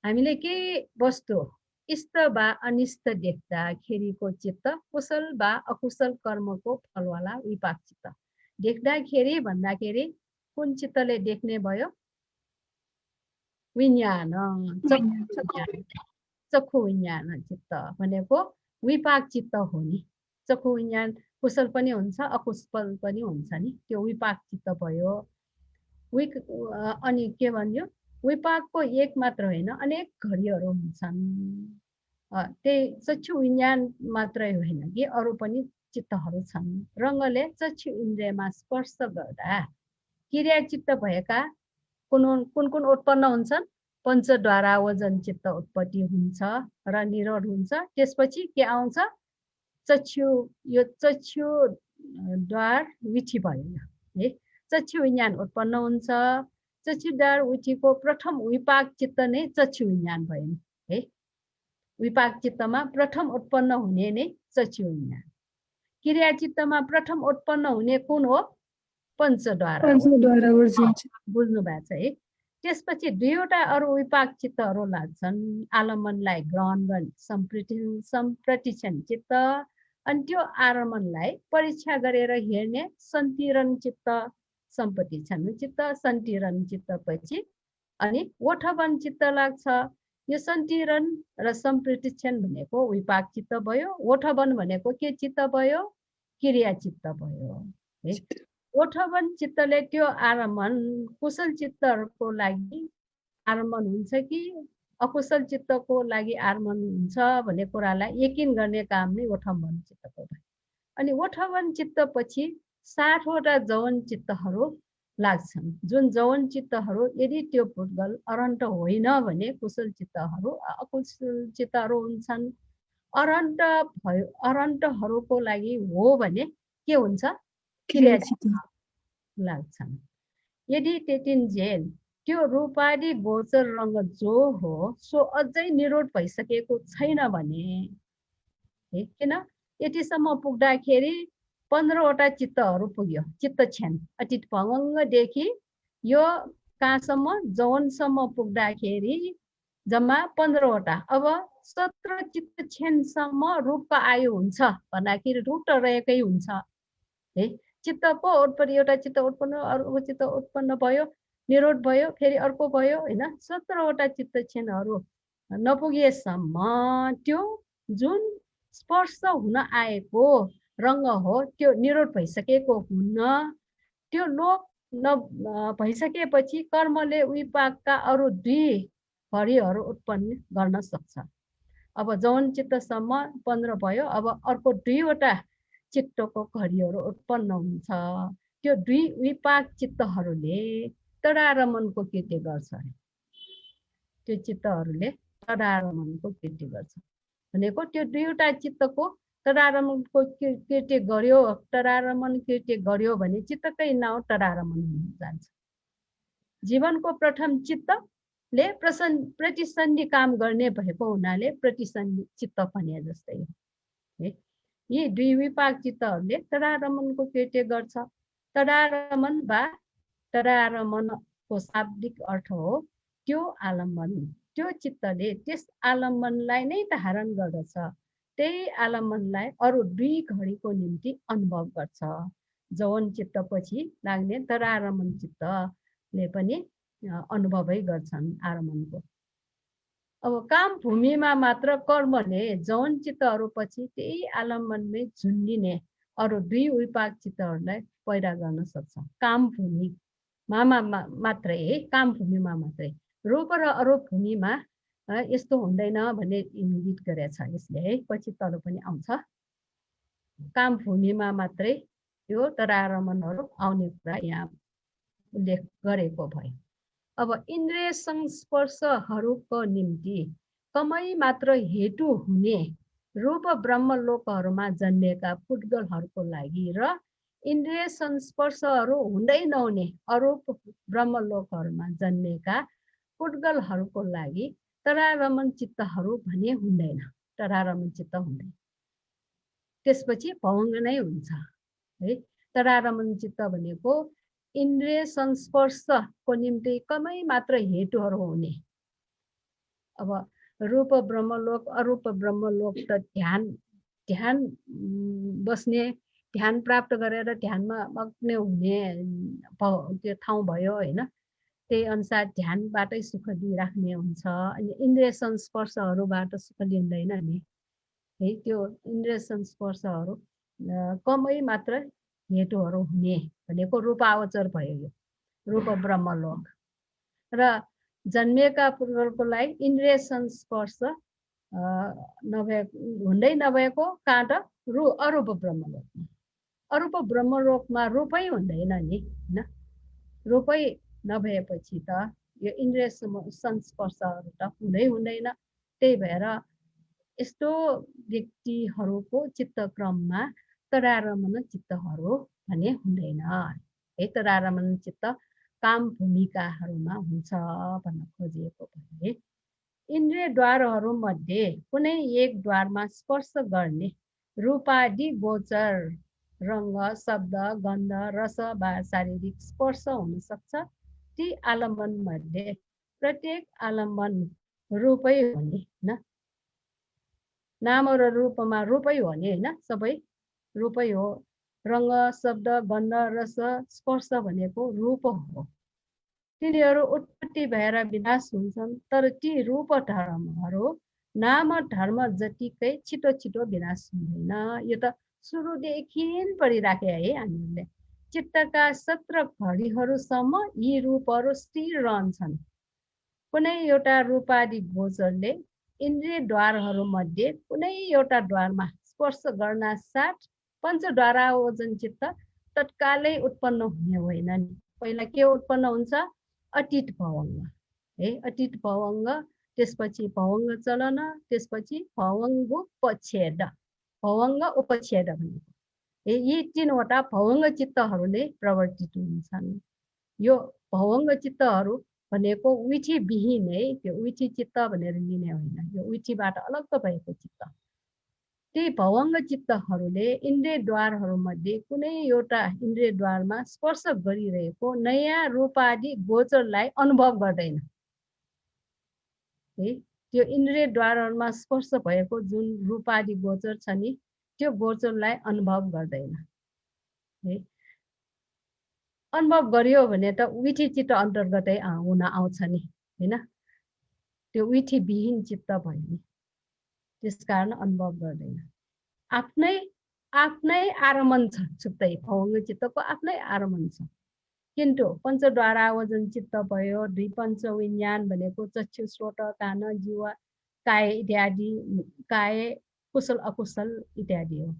हामीले केही वस्तु इष्ट वा अनिष्ट देख्दाखेरिको चित्त कुशल वा अकुशल कर्मको फलवाला विपाक चित्त। देख्दाखेरि भन्दाखेरि कुन चित्तले देख्ने भयो विज्ञान चक्षु विज्ञान चित्त भनेको विपाक चित्त हो नि। चक्षु विज्ञान कुशल पनि हुन्छ अकुशल पनि हुन्छ नि त्यो विपाक चित्त भयो। अनि के भन्यो विपाकको एक मात्र होइन अनेक घडीहरू हुन्छन्। त्यही चक्षु विज्ञान मात्रै होइन कि अरू पनि चित्तहरू छन्। रङ्गले चक्षु इन्द्रियमा स्पर्श गर्दा क्रिया चित्त भएका कुन उत्पन्न हुन्छन् पञ्चद्वारा वजन चित्त उत्पत्ति हुन्छ र निरोध हुन्छ। त्यसपछि के आउँछ चक्षु यो चक्षु द्वार विधि भयो है। चक्षु विज्ञान उत्पन्न हुन्छ। चक्षुद्वार विधिको प्रथम विपाक चित्त नै चक्षु विज्ञान भयो नि है। विपाक चित्तमा प्रथम उत्पन्न हुने नै चक्षु विज्ञान। क्रिया चित्तमा प्रथम उत्पन्न हुने कुन हो पञ्चद्वारा बुझ्नु भएको छ है। त्यसपछि दुईवटा अरू विपाक चित्तहरू लाग्छन्। आलम्बनलाई ग्रहण गर्ने सम्प्रतिक्षण चित्त अनि त्यो आलम्बनलाई परीक्षा गरेर हेर्ने सन्तिरण चित्त सम्प्रतिक्षण चित्त सन्तिरण चित्त पछि अनि ओठबन चित्त लाग्छ। यो सन्तिरण र सम्प्रतिक्षण भनेको विपाक चित्त भयो। ओठबन भनेको के चित्त भयो क्रिया चित्त भयो है। ओठबन चित्तले त्यो आरम्भन कुशल चित्तहरूको लागि आरम्भन हुन्छ कि अकुशल चित्तको लागि आर्मन हुन्छ भन्ने कुरालाई यकिन गर्ने काम नै ओठम्बन चित्तको भयो। अनि ओठम्बन चित्तपछि 60 वटा जौन चित्तहरू लाग्छन्, जुन जौन चित्तहरू यदि त्यो पुद्गल अरहन्त होइन भने कुशल चित्तहरू अकुशल चित्तहरू हुन्छन्। अरहन्तहरूको लागि हो भने के हुन्छ? क्रिया लाग्छन्। यदि त्यतिन्जेल त्यो रूपादि गोचर रङ्ग जो हो सो अझै निरोध भइसकेको छैन भने, किन यतिसम्म पुग्दाखेरि 15 वटा चित्तहरू पुग्यो, चित्त छेन अतीत भङ्गदेखि यो कहाँसम्म जौनसम्म पुग्दाखेरि जम्मा 15 वटा। अब 17 चित्त छेनसम्म रूपको आयु हुन्छ भन्दाखेरि रूप त रहेकै हुन्छ है। चित्तको उत्पत्ति, एउटा चित्त उत्पन्न, अर्को चित्त उत्पन्न भयो, निरोध भयो, फेरि अर्को भयो होइन। 17 वटा चित्त छेनहरू नपुगेसम्म त्यो जुन स्पर्श हुन आएको रङ्ग हो त्यो निरोध भइसकेको हुन्न। त्यो लोप भइसकेपछि कर्मले विपाकका अरू 2 घडीहरू उत्पन्न गर्न सक्छ। अब जौन चित्तसम्म 15 भयो, अब अर्को 2 वटा चित्तको घडीहरू उत्पन्न हुन्छ। त्यो 2 विपाक चित्तहरूले तडारमनको कृत्य गर्छ। त्यो चित्तहरूले तडारमनको कृत्य गर्छ भनेको त्यो 2 वटा चित्तको तडारमनको कृत्य गर्यो, तडारमन कृत्य गर्यो भने चित्तकै नाउँ तडारमन हुन जान्छ। जीवनको प्रथम चित्तले प्रतिसन्धि काम गर्ने भएको हुनाले प्रतिसन्धि चित्त भने जस्तै हो। यी 2 विपाक चित्तहरूले तडारमनको कृत्य गर्छ। तडारमन वा तडारमनको शाब्दिक अर्थ हो त्यो आलम्बन। त्यो चित्तले त्यस आलम्बनलाई नै धारण गर्दछ, त्यही आलम्बनलाई अरू 2 घडीको निम्ति अनुभव गर्छ। जौन चित्तपछि लाग्ने तडारमन चित्तले पनि अनुभवै गर्छन् आरमणको। अब काम भूमिमा मात्र कर्मले जौन चित्तहरूपछि त्यही आलम्बनमै झुन्डिने अरू 2 विपाक चित्तहरूलाई पैदा गर्न सक्छ। काम भूमिमा मात्रै है, काम भूमिमा मात्रै। रूप र अरूप भूमिमा यस्तो हुँदैन भन्ने इङ्गित गरेछ यसले है, पछि तल पनि आउँछ। काम भूमिमा मात्रै यो तडारमणहरू आउने कुरा यहाँ उल्लेख गरेको भयो। अब इन्द्रिय संस्पर्शहरूको निम्ति कमै मात्र हेतु हुने रूप ब्रह्मलोकहरूमा जन्मेका पुद्गलहरूको लागि र इन्द्रिय संस्पर्शहरू हुँदै नहुने अरूप ब्रह्मलोकहरूमा जन्मेका पुद्गलहरूको लागि तडारमन चित्तहरू भने हुँदैन, तडारमन चित्त हुँदैन। त्यसपछि भङ्ग नै हुन्छ है। तडारमन चित्त भनेको इन्द्रिय संस्पर्शको निम्ति कमै मात्र हेतुहरू हुने। अब रूप ब्रह्मलोक अरूप ब्रह्मलोक त ध्यान बस्ने, ध्यान प्राप्त गरेर ध्यानमा मग्न हुने त्यो ठाउँ भयो होइन। त्यही अनुसार ध्यानबाटै सुख दिइराख्ने हुन्छ। अनि इन्द्रिय संस्पर्शहरूबाट सुख लिँदैन नि है। त्यो इन्द्रिय संस्पर्शहरू कमै मात्र हेतुहरू हुने भनेको रूपावचर भयो यो रूप ब्रह्मलोक। र जन्मेका पुद्गलको लागि इन्द्रिय संस्पर्श हुँदै नभएको कहाँ त अरूप ब्रह्मलोकमा। अरूप ब्रह्मलोकमा रूपै हुँदैन नि होइन। रूपै नभएपछि त यो इन्द्रिय संस्पर्शहरू त हुँदैन। त्यही भएर यस्तो व्यक्तिहरूको चित्तक्रममा तडारमन चित्तहरू भने हुँदैन है। तडारमन चित्त काम भूमिकाहरूमा हुन्छ भन्न खोजिएको भयो। इन्द्रिय द्वारहरू मध्ये कुनै एक द्वारमा स्पर्श गर्ने रूपादि गोचर रङ्ग, शब्द, गन्ध, रस वा शारीरिक स्पर्श हुन सक्छ। ती आलम्बन मध्ये प्रत्येक आलम्बन रूपै हुने होइन। नाम र रूपमा रूपै हो नि होइन, सबै रूपै हो। रङ्ग, शब्द, गन्ध, रस, स्पर्श भनेको रूप हो। तिनीहरू उत्पत्ति भएर विनाश हुन्छन्, तर ती रूप धर्महरू नाम धर्म जतिकै छिटो छिटो विनाश हुँदैन। यो त सुरुदेखि पढिराखे है हामीले। चित्तका 17 घडीहरूसम्म यी रूपहरू स्थिर रहन्छन्। कुनै एउटा रूपादि गोचरले इन्द्रियद्वारहरू मध्ये कुनै एउटा द्वारमा स्पर्श गर्न साथ पञ्चद्वारावोजन चित्त तत्कालै उत्पन्न हुने होइन नि। पहिला के उत्पन्न हुन्छ? अतीत भवङ्ग है, अतीत भवङ्ग, त्यसपछि भवङ्ग चलन, त्यसपछि भवङ्ग उपच्छेद, भवङ्ग उपच्छेद भनेको यी तीनवटा भवङ्ग चित्तहरूले प्रवर्तित हुन्छन्। यो भवङ्ग चित्तहरू भनेको विधि विहीन है, त्यो विधि चित्त भनेर लिने होइन, यो विधिबाट अलग्ग भएको चित्त। ती भवङ्ग चित्तहरूले इन्द्रियद्वारहरू मध्ये कुनै एउटा इन्द्रियद्वारमा स्पर्श गरिरहेको नयाँ रूपादि गोचरलाई अनुभव गर्दैन है। त्यो इन्द्रियद्वारहरूमा स्पर्श भएको जुन रूपादि गोचर छ नि, त्यो गोचरलाई अनुभव गर्दैन है। अनुभव गरियो भने त विधि चित्त अन्तर्गतै हुन आउँछ नि हैन, त्यो विधि विहीन चित्त भयो नि, त्यसकारण अनुभव गर्दैन। आफ्नै आफ्नै आरमण छ, छुट्टै भवङ्ग चित्तको आफ्नै आरमण छ। किन्तु पञ्चद्वारावोजन चित्त भयो, द्विपञ्च विज्ञान भनेको चक्षु श्रोत कान जीव काय इत्यादि, काय कुशल अकुशल इत्यादि हो।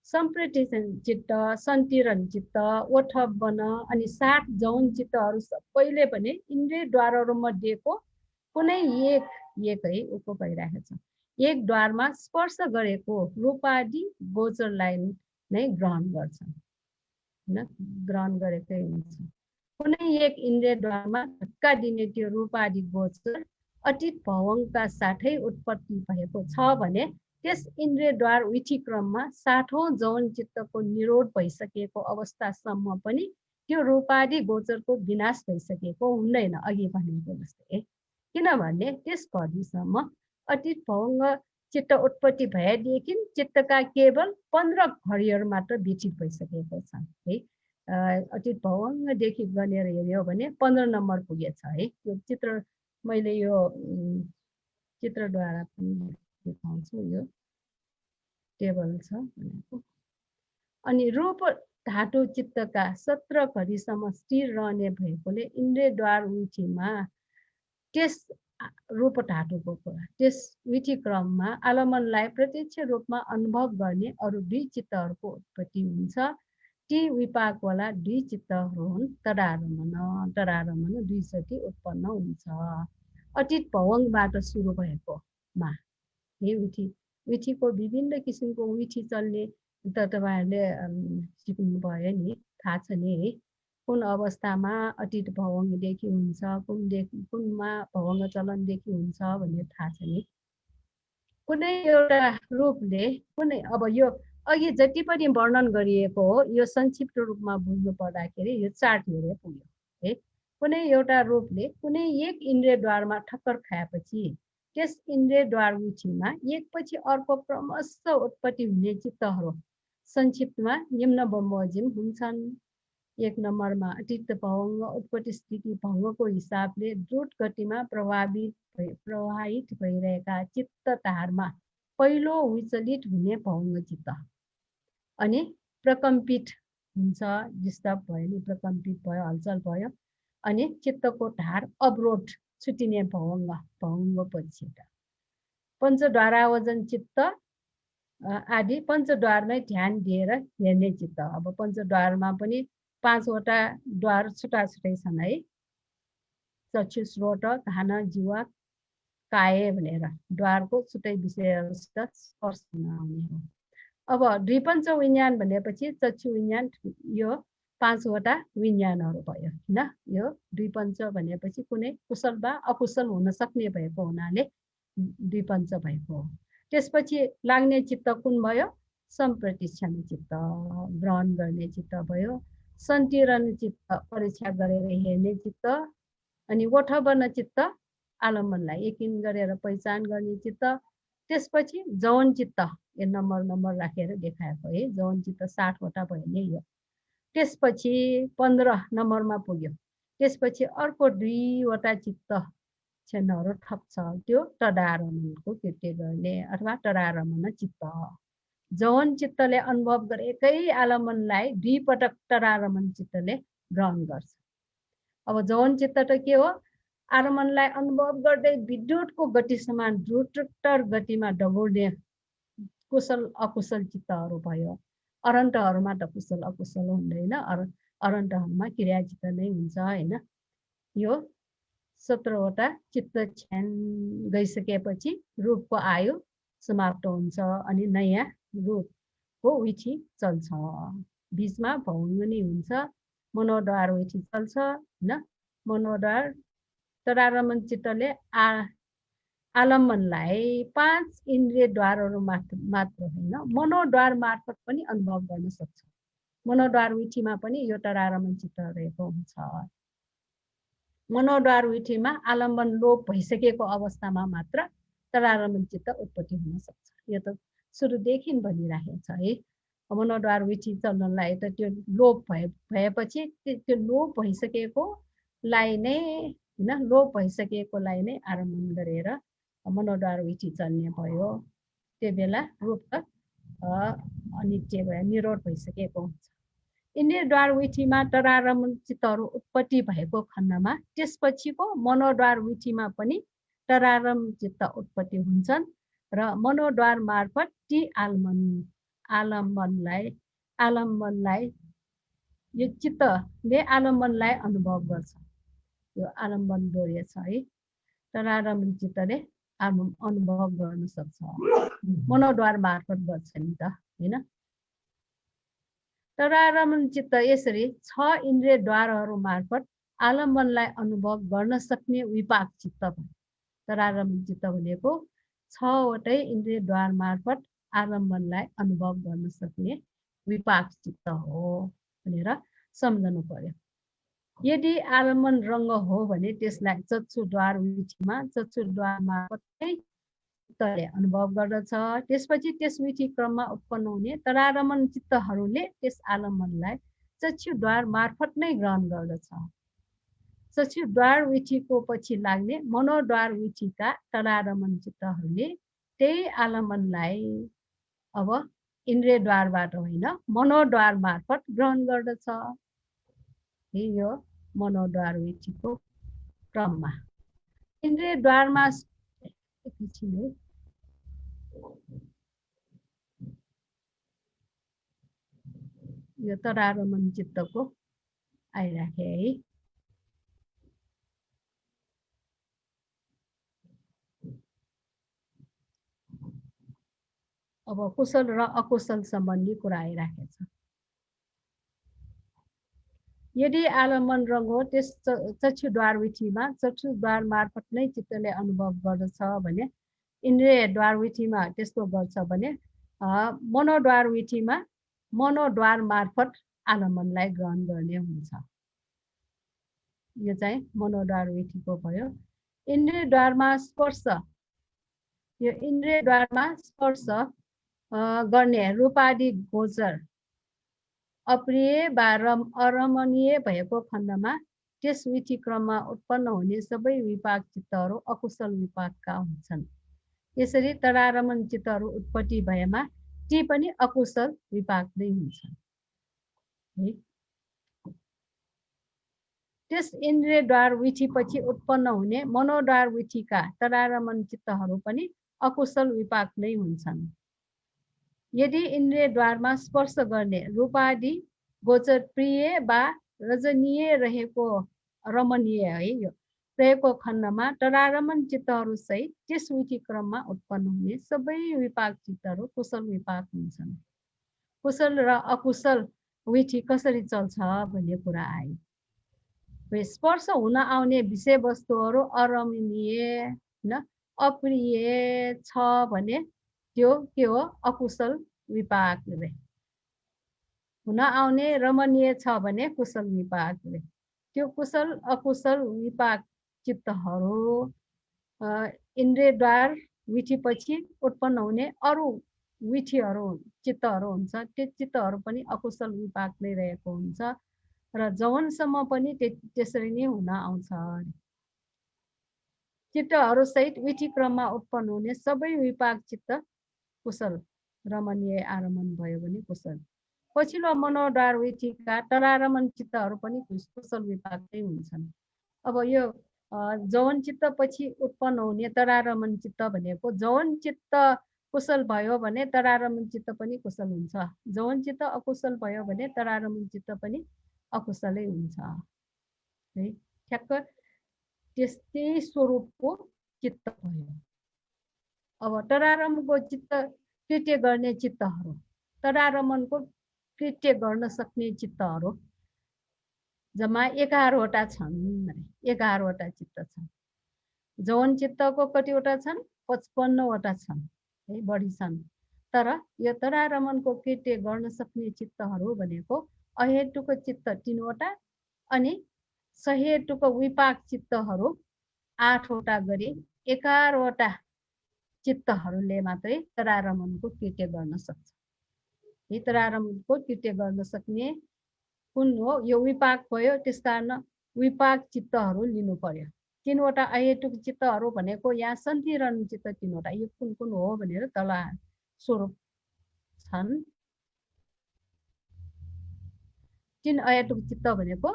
सम्प्रेषण चित्त, सन्तिरण चित्त, ओठबन अनि 7 जौन चित्तहरू सबैले पनि इन्द्रियद्वारहरू मध्येको कुनै एक है उको भइरहेको छ, एक द्वारमा स्पर्श गरेको रूपादि गोचरलाई नै ग्रहण गर्छन् हैन, ग्रहण गरेकै हुन्छ। कुनै एक इन्द्रियद्वारमा धक्का दिने त्यो रूपादि गोचर अतीत भवङ्गका साथै उत्पत्ति भएको छ भने त्यस इन्द्रियद्वार विधिक्रममा 60औं जौन चित्तको निरोध भइसकेको अवस्थासम्म पनि त्यो रूपादि गोचरको विनाश भइसकेको हुँदैन, अघि भनेको जस्तै। किनभने त्यस अवधिसम्म अतीत भवङ्ग चित्त उत्पत्ति भएदेखि चित्तका केवल 15 घडीहरू मात्र विकसित भइसकेको छन् है। अतीत भवङ्गदेखि गनेर हेऱ्यो भने 15 नम्बर पुगेछ है। यो चित्र मैले यो चित्रद्वारा पनि देखाउँछु, यो टेबल छ भनेको। अनि रूप धातु चित्तका 17 घडीसम्म स्थिर रहने भएकोले इन्द्रियद्वार विधिमा त्यस रूप धातुको कुरा, त्यस विधि क्रममा आलमनलाई प्रत्यक्ष रूपमा अनुभव गर्ने अरू 2 चित्तहरूको उत्पत्ति हुन्छ। ती विपाकवाला 2 चित्तहरू हुन् तदारमण 2 चोटि उत्पन्न हुन्छ। अतीत भवङ्गबाट सुरु भएकोमा यो विधिको विभिन्न किसिमको विधि चल्ने त तपाईहरुले सिक्नु भयो नि, थाहा छ नि है। कुन अवस्थामा अतीत भवङ्गदेखि हुन्छ, कुनमा भवङ्ग चलनदेखि हुन्छ भन्ने थाहा छ नि। कुनै एउटा रूपले कुनै अब यो अघि जति पनि वर्णन गरिएको हो यो संक्षिप्त रूपमा बुझ्नु पर्दाखेरि यो चार्ट हेरे पुग्यो है। कुनै एउटा रूपले कुनै एक इन्द्रियद्वारमा ठक्कर खाएपछि त्यस इन्द्रियद्वार विधिमा एकपछि अर्को क्रमशः उत्पत्ति हुने चित्तहरू संक्षिप्तमा निम्न बमोजिम हुन्छन्। 1 नम्बरमा अतीत भवङ्ग उत्पत्ति स्थिति भङ्गको हिसाबले द्रुत गतिमा प्रवाहित भइरहेका चित्त धारमा पहिलो विचलित हुने भवङ्ग चित्त, अनि प्रकम्पित हुन्छ, डिस्टर्ब भयो नि, प्रकम्पित भयो, हलचल भयो, अनि चित्तको धार अवरोध छुटिने भवङ्गपछि पञ्चद्वारावोजन चित्त आदि पञ्चद्वारमै ध्यान दिएर हेर्ने चित्त। अब पञ्चद्वारमा पनि 5 वटा द्वार छुट्टा छुट्टै छन् है, चक्षु श्रोत घान जीव काय भनेर द्वारको छुट्टै विषयवस्त स्पर्श हुन आउने हो। अब द्विपञ्च विज्ञान भनेपछि चक्षु विज्ञान, यो 5 वटा विज्ञानहरू भयो हैन। यो द्विपञ्च भनेपछि कुनै कुशल वा अकुशल हुन सक्ने भएको हुनाले द्विपञ्च भएको हो। त्यसपछि लाग्ने चित्त कुन भयो? सम्प्रतिष्ठन चित्त, ग्रहण गर्ने चित्त भयो। सन्तिरण चित्त, परीक्षा गरेर हेर्ने चित्त। अनि ओठबन चित्त, आलम्बनलाई यकिन गरेर पहिचान गर्ने चित्त। त्यसपछि जौन चित्त, यो नम्बर राखेर देखाएको है, जौन चित्त 60 वटा भयो नि यो। त्यसपछि 15 नम्बरमा पुग्यो। त्यसपछि अर्को 2 वटा चित्त क्षणहरू थप छ, त्यो तदारमणको कृत्य गर्ने अथवा तदारमण चित्त। जौन चित्तले अनुभव गरेकै आलम्बनलाई 2 पटक तदारमण चित्तले ग्रहण गर्छ। अब जौन चित्त त के हो? आरमणलाई अनुभव गर्दै विद्युतको गति समान द्रुततर गतिमा दगुर्ने कुशल अकुशल चित्तहरू भयो। अरन्तहरूमा त कुशल अकुशल हुँदैन, अरन्तहरूमा क्रियाचित्त नै हुन्छ हैन। यो 17वटा चित्त छ्यान गइसकेपछि रूपको आयु समाप्त हुन्छ अनि नयाँ रूपको विधि चल्छ। बीचमा भौगुनी हुन्छ, मनोद्वार विधि चल्छ हैन। मनोद्वार तरारमण चित्तले आलम्बनलाई 5 इन्द्रिय द्वारहरू मात्र होइन मनोद्वार मार्फत पनि अनुभव गर्न सक्छ। मनोद्वार विधिमा पनि यो तरारमण चित्त रहेको हुन्छ। मनोद्वार विधिमा आलम्बन लोप भइसकेको अवस्थामा मात्र तरारमण चित्त उत्पत्ति हुन सक्छ। यो त सुरुदेखि भनिराखेको छ है। मनोद्वार विधि चल्नलाई त त्यो लोप भएपछि त्यो लोप भइसकेकोलाई नै हैन, लोप भइसकेकोलाई नै आरम्भन गरेर मनोद्वार विधि चल्ने भयो। त्यो बेला रूप त अनित्य भयो, निरोध भइसकेको हुन्छ। इन्द्रियद्वार विधिमा तरारमण चित्तहरू उत्पत्ति भएको खण्डमा त्यसपछिको मनोद्वार विधिमा पनि तरारमण चित्त उत्पत्ति हुन्छन् र मनोद्वार मार्फत ती आलम्बनलाई यो चित्तले आलम्बनलाई अनुभव गर्छ। यो आलम्बन दोहोर्य छ है। तरारमण चित्तले अनुभव गर्न सक्छ, मनोद्वार मार्फत गर्छ नि त हैन। तरारमण चित्त यसरी 6 इन्द्रिय द्वारहरू मार्फत आलम्बनलाई अनुभव गर्न सक्ने विपाक चित्त भयो। तरारमण चित्त भनेको 6वटै इन्द्रिय द्वार मार्फत आलम्बनलाई अनुभव गर्न सक्ने विपाक चित्त हो भनेर सम्झनु पर्यो। यदि आलम्बन रङ्ग हो भने त्यसलाई चक्षुद्वार विधिमा चक्षुद्वार मार्फत नै चित्तले अनुभव गर्दछ। त्यसपछि त्यस विधि क्रममा उत्पन्न हुने तरारमण चित्तहरूले त्यस आलम्बनलाई चक्षुद्वार मार्फत नै ग्रहण गर्दछ। चक्षुद्वार विधिको पछि लाग्ने मनोद्वार विधिका तरारमण चित्तहरूले त्यही आलम्बनलाई अब इन्द्रियद्वारबाट होइन मनोद्वार मार्फत ग्रहण गर्दछ। यो मनोद्वार विधिको क्रममा इन्द्रियद्वारमा यो तरारमण चित्तको आइराखे है। अब कुशल र अकुशल सम्बन्धी कुरा आइराखेको छ। यदि आलम्बन रङ हो त्यस चक्षुद्वार विधिमा चक्षुद्वार मार्फत नै चित्तले अनुभव गर्दछ भने इन्द्रियद्वार विधिमा त्यस्तो गर्छ भने मनोद्वार विधिमा मनोद्वार मार्फत आलम्बनलाई ग्रहण गर्ने हुन्छ। यो चाहिँ मनोद्वार विधिको भयो। इन्द्रियद्वारमा स्पर्श, यो इन्द्रियद्वारमा स्पर्श गर्ने रूपादि गोचर अप्रिय वा अरमणीय भएको खण्डमा त्यस विधि क्रममा उत्पन्न हुने सबै विपाक चित्तहरू अकुशल विपाकका हुन्छन्। यसरी तरारमण चित्तहरू उत्पत्ति भएमा ती पनि अकुशल विपाक नै हुन्छन्। त्यस इन्द्रियद्वार विधिपछि उत्पन्न हुने मनोद्वार विधिका तरारमण चित्तहरू पनि अकुशल विपाक नै हुन्छन्। यदि इन्द्रियद्वारमा स्पर्श गर्ने रूपादि गोचर प्रिय वा रजनीय रहेको रमणीय है यो रहेको खण्डमा तरारमण चित्तहरू सहित त्यस विधि क्रममा उत्पन्न हुने सबै विपाक चित्तहरू कुशल विपाक हुन्छन्। कुशल र अकुशल विधि कसरी चल्छ भन्ने कुरा आयो। स्पर्श हुन आउने विषय वस्तुहरू अरमणीय न अप्रिय छ भने त्यो के हो अकुशल विपाक रे। हुन आउने रमणीय छ भने कुशल विपाक रे। त्यो कुशल अकुशल विपाक चित्तहरू इन्द्रियद्वार विधिपछि उत्पन्न हुने अरू विधिहरू चित्तहरू हुन्छ। त्यो चित्तहरू पनि अकुशल विपाक नै रहेको हुन्छ र जौनसम्म पनि त्यसरी नै हुन आउँछ। चित्तहरू सहित विधि क्रममा उत्पन्न हुने सबै विपाक चित्त कुशल रमणीय आरमण भयो भने कुशल। पछिल्लो मनोद्वार विधिका तरारमण चित्तहरू पनि कुशल विपाक नै हुन्छन्। अब यो जौन चित्त पछि उत्पन्न हुने तरारमण चित्त भनेको जौन चित्त कुशल भयो भने तरारमण चित्त पनि कुशल हुन्छ, जौन चित्त अकुशल भयो भने तरारमण चित्त पनि अकुशलै हुन्छ है। ठ्याक्क त्यस्तै स्वरूपको चित्त भयो। अब तरारमणको चित्त कृत्य गर्ने चित्तहरू, तरारमणको कृत्य गर्न सक्ने चित्तहरू जम्मा 11वटा छन्। 11वटा चित्त छन्। जौन चित्तको कतिवटा छन्? 55वटा छन् है, बढी छन्। तर यो तरारमणको कृत्य गर्न सक्ने चित्तहरू भनेको अहेतुको चित्त 3वटा अनि सहेतुको विपाक चित्तहरू 8वटा गरी 11वटा चित्तहरूले मात्रै तरारमणको कृत्य गर्न सक्छ। यी तरारमणको कृत्य गर्न सक्ने कुन हो? यो विपाक भयो, त्यसकारण विपाक चित्तहरू लिनु पर्यो। 3वटा अहेतुक चित्तहरू भनेको यहाँ सन्तिरण चित्त 3वटा, यो कुन कुन हो भनेर तल स्वरूप छन्। 3 अहेतुक चित्त भनेको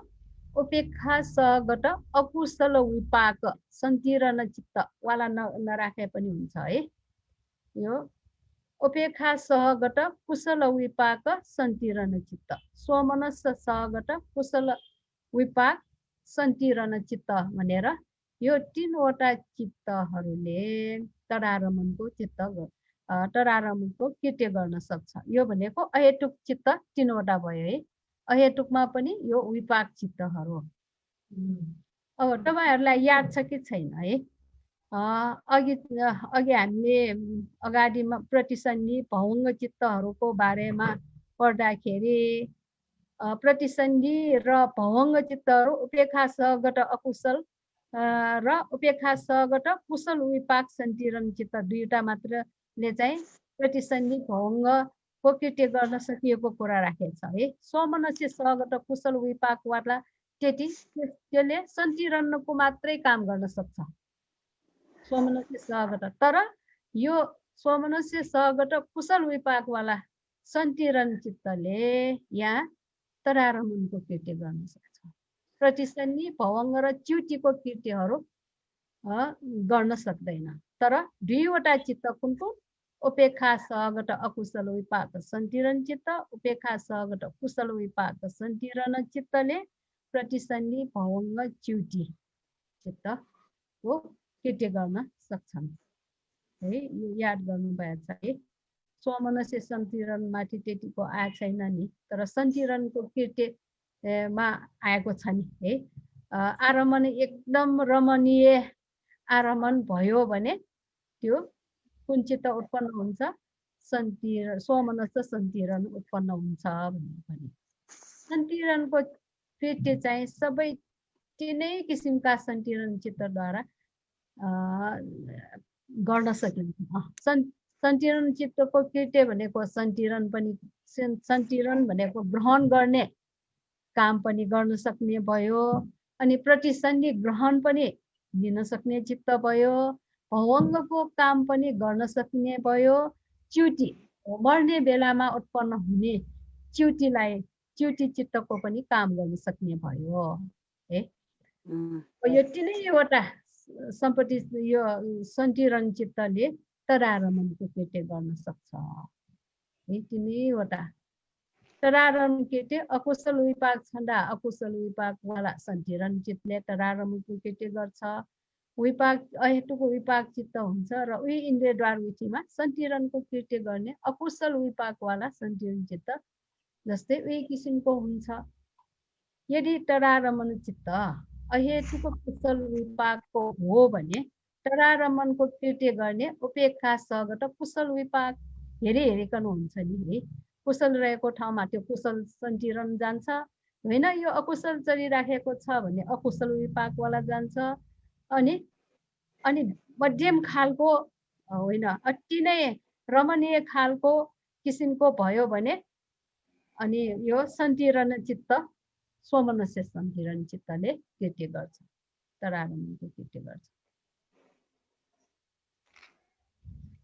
उपेक्षा सहगत अकुशल विपाक सन्तिरण चित्त वाला नराखे पनि हुन्छ है। यो उपेक्षा सहगत कुशल विपाक सन्तिरण चित्त, स्वमनस सहगत कुशल विपाक सन्तिरण चित्त भनेर यो 3वटा चित्तहरूले तरारमणको कृत्य गर्न सक्छ। यो भनेको अहेतुक चित्त 3वटा भयो है। अहेतुकमा पनि यो विपाक चित्तहरू। अब तपाईहरुलाई याद छ कि छैन है? अघि हामीले अगाडिमा प्रतिसन्धि भङ्ग चित्तहरूको बारेमा पढ्दाखेरि प्रतिसन्धि र भङ्ग चित्तहरू उपेक्षा सहगत अकुशल र उपेक्षा सहगत कुशल विपाक सन्तिरण चित्त 2वटा मात्रले चाहिँ प्रतिसन्धि भङ्गको कृत्य गर्न सकिएको कुरा राखेको छ है। स्वमनस्य सहगत कुशल विपाकवाला त्यसले सन्तिरणको मात्रै काम गर्न सक्छ, स्वमनस्य सहगत। तर यो स्वमनस्य सहगत कुशल विपाकवाला सन्तिरण चित्तले यहाँ तरारमणको कृत्य गर्न सक्छ। प्रतिसन्धि भवङ्ग र च्युतिको कृत्यहरू गर्न सक्दैन। तर 2वटा चित्त कुन कुन? उपेक्षा सहगत अकुशल विपाक सन्तिरण चित्त, उपेक्षा सहगत कुशल विपाक सन्तिरण चित्तले प्रतिसन्धि भवङ्ग च्युति चित्तको कृत्य गर्न सक्छन् है। यो याद गर्नु भएको छ है। स्वमनस्य सन्तिरण माथि त्यतिको आएको छैन नि, तर सन्तिरणको कृत्यमा आएको छ नि है। आरमण एकदम रमणीय आरमण भयो भने त्यो कुन चित्त उत्पन्न हुन्छ? स्वमनस्य सन्तिरण उत्पन्न हुन्छ भन्ने। सन्तिरणको कृत्य चाहिँ सबै 3 किसिमका सन्तिरण चित्तद्वारा गर्न सकिन्छ। सन्तिरण चित्तको कृत्य भनेको सन्तिरण भनेको ग्रहण गर्ने काम पनि गर्न सक्ने भयो, अनि प्रतिसन्धि ग्रहण पनि लिन सक्ने चित्त भयो, भवङ्गको काम पनि गर्न सक्ने भयो, च्युति मर्ने बेलामा उत्पन्न हुने च्युति चित्तको पनि काम गर्न सक्ने भयो है। यो 3वटा सम्पत्ति यो सन्तिरण चित्तले तरारमणको कृत्य गर्न सक्छ है। 3वटा तरारमण कृत्य अकुशल विपाक छँदा अकुशल विपाकवाला सन्तिरण चित्तले तरारमणको कृत्य गर्छ। विपाक अहेतुको विपाक चित्त हुन्छ र उही इन्द्रियद्वार विधिमा सन्तिरणको कृत्य गर्ने अकुशल विपाकवाला सन्तिरण चित्त जस्तै उही किसिमको हुन्छ। यदि तरारमण चित्त अहेतुको कुशल विपाकको हो भने तरारमणको कृत्य गर्ने उपेक्षा सहगत कुशल विपाक हेरिकन हुन्छ नि है। कुशल रहेको ठाउँमा त्यो कुशल सन्तिरण जान्छ, होइन यो अकुशल चलिराखेको छ भने अकुशल विपाकवाला जान्छ। अनि मध्यम खालको होइन, अति नै रमणीय खालको किसिमको भयो भने अनि यो सन्तिरण चित्त स्वमनस्य सन्तिरण चित्तले कृत्य गर्छ, तरारमणको कृत्य गर्छ।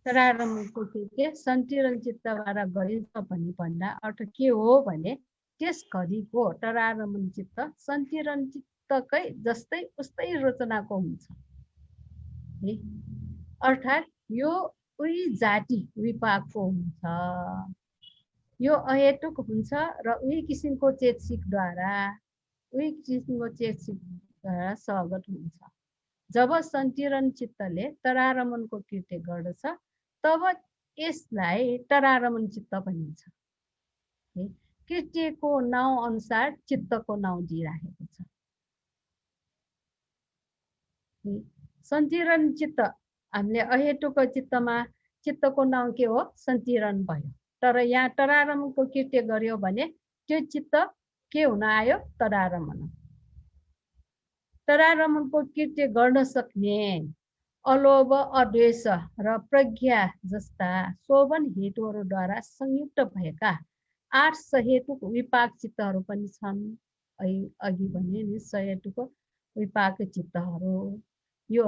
तरारमणको कृत्य सन्तिरण चित्तद्वारा गरिन्छ भन्दा अर्थ के हो भने त्यस घडीको तरारमण चित्त सन्तिरण चित्त चित्तकै जस्तै उस्तै रचनाको हुन्छ है। अर्थात् यो उही जाति विपाकको हुन्छ, यो अहेतुक हुन्छ र उही किसिमको चेतसिकद्वारा सहगत हुन्छ। जब सन्तिरण चित्तले तरारमणको कृत्य गर्दछ तब यसलाई तरारमण चित्त भनिन्छ। कृत्यको नाउँ अनुसार चित्तको नाउँ दिइराखेको छ। सन्तिरण चित्त हामीले अहेतुक चित्तमा चित्तको नाउँ के हो? सन्तिरण भयो। तर यहाँ तरारमणको कृत्य गर्यो भने त्यो चित्त के हुन आयो? तरारमण। तरारमणको कृत्य गर्न सक्ने अलोभ, अद्वेष र प्रज्ञा जस्ता शोभन हेतुहरूद्वारा संयुक्त भएका 8 सहेतुक विपाक चित्तहरू पनि छन्। अघि भने नि सहेतुक विपाक चित्तहरू। यो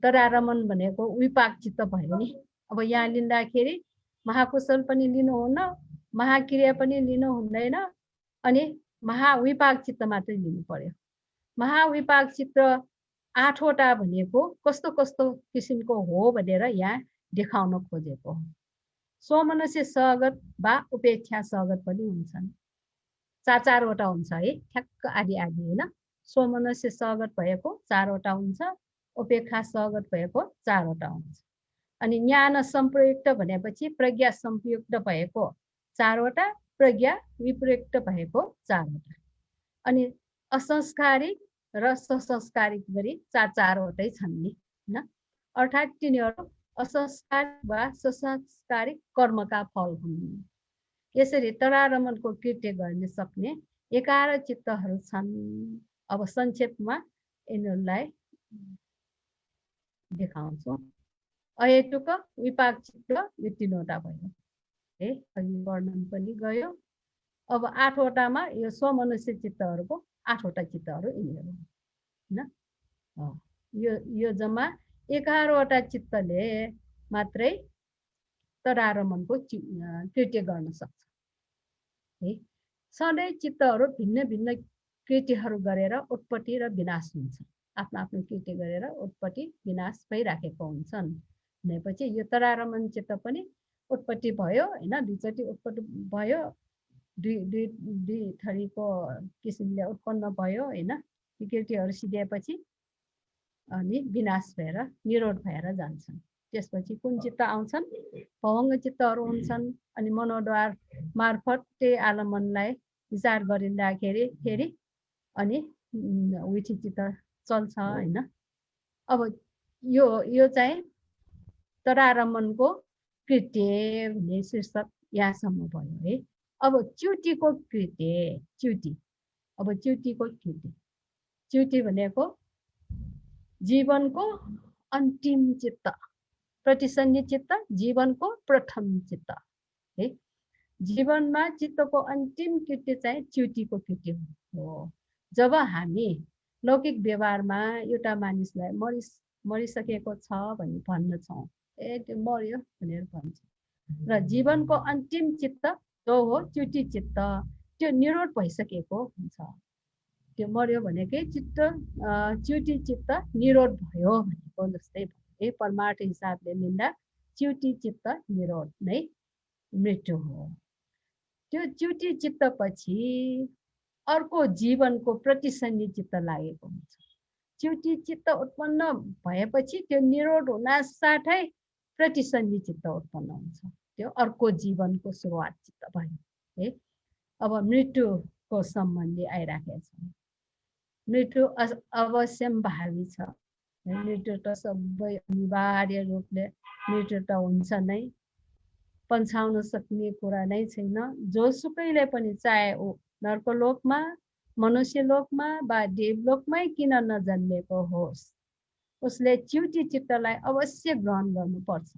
तरारमण भनेको विपाक चित्त भयो नि। अब यहाँ लिँदाखेरि महाकुशल पनि लिनुहुन्न, महाक्रिया पनि लिनु हुँदैन, अनि महाविपाक चित्त मात्रै लिनु पर्यो। महाविपाक चित्त 8 वटा भनेको कस्तो कस्तो किसिमको हो भनेर यहाँ देखाउन खोजेको हो। स्वमनस्य सहगत वा उपेक्षा सहगत पनि हुन्छन्। 4 वटा हुन्छ है, ठ्याक्क आदि आदि होइन। स्वमनस्य सहगत भएको 4 वटा हुन्छ, उपेक्षा सहगत भएको 4 वटा हुन्छ। अनि ज्ञान संप्रयुक्त भनेपछि प्रज्ञा संप्रयुक्त भएको 4 वटा, प्रज्ञा विप्रयुक्त भएको 4 वटा। अनि असंस्कारिक र ससंस्कारिक गरी 4 वटै छन् नि हैन। अर्थात् तिनीहरू असंस्कारिक वा ससंस्कारिक कर्मका फल हुन्। यसरी तरारमणको कृत्य गर्न सक्ने 11 चित्तहरू छन्। अब संक्षेपमा यिनीहरूलाई देखाउँछु। अहेतुक विपाक चित्त यो 3 वटा भयो है, अघि वर्णन पनि गयो। अब 8 वटामा यो स्वमनुष्य चित्तहरूको 8 वटा चित्तहरू यिनीहरू हैन। यो जम्मा 11 वटा चित्तले मात्रै तरारमणको कृत्य गर्न सक्छ है। सधैँ चित्तहरू भिन्न भिन्न कृत्यहरू गरेर उत्पत्ति र विनाश हुन्छ। आफ्नो आफ्नो कृत्य गरेर उत्पत्ति विनाश भइराखेको हुन्छन् भनेपछि यो तरारमण चित्त पनि उत्पत्ति भयो हैन, दुईचोटि उत्पत्ति भयो, दुई थरीको किसिमले उत्पन्न भयो हैन। कृत्यहरू सिद्धिएपछि अनि विनाश भएर निरोध भएर जान्छन्। त्यसपछि कुन चित्त आउँछन्? भवंग चित्तहरू हुन्छन्। अनि मनोद्वार मार्फत त्यही आलमनलाई विचार गरिँदाखेरि फेरि अनि विधि चित्त चल्छ हैन। अब यो चाहिँ तरारमणको कृत्य भन्ने शीर्षक यहाँसम्म भयो है। अब च्युतिको कृत्य, अब च्युतिको कृत्य, च्युति भनेको जीवनको अन्तिम चित्त, प्रतिसन्धि चित्त जीवनको प्रथम चित्त है। जीवनमा चित्तको अन्तिम कृत्य चाहिँ च्युतिको कृत्य हो। जब हामी लौकिक व्यवहारमा एउटा मानिसलाई मरिसकेको छ भनी भन्दछौँ, त्यो मर्यो भनेर भन्छ, र जीवनको अन्तिम चित्त जो हो च्युति चित्त, त्यो निरोध भइसकेको हुन्छ। त्यो मर्यो भनेकै चित्त च्युति चित्त निरोध भयो भनेको जस्तै भयो। परमार्थ हिसाबले लिँदा च्युति चित्त निरोध नै मृत्यु हो। त्यो च्युति चित्त पछि अर्को जीवनको प्रतिसन्धि चित्त लागेको हुन्छ। च्युति चित्त उत्पन्न भएपछि त्यो निरोध हुन साथै प्रतिसन्धि चित्त उत्पन्न हुन्छ। त्यो अर्को जीवनको सुरुवात चित्त भयो है। अब मृत्युको सम्बन्धी आइराखेको छ। मृत्यु अवश्यम भावी छ। मृत्यु त सबै अनिवार्य रूपले मृत्यु त हुन्छ नै, पन्छाउन सक्ने कुरा नै छैन। जोसुकैले पनि चाहे ऊ नर्कलोकमा, मनुष्य लोकमा वा देवलोकमै किन नजन्मेको होस्, उसले च्युति चित्तलाई अवश्य ग्रहण गर्नुपर्छ।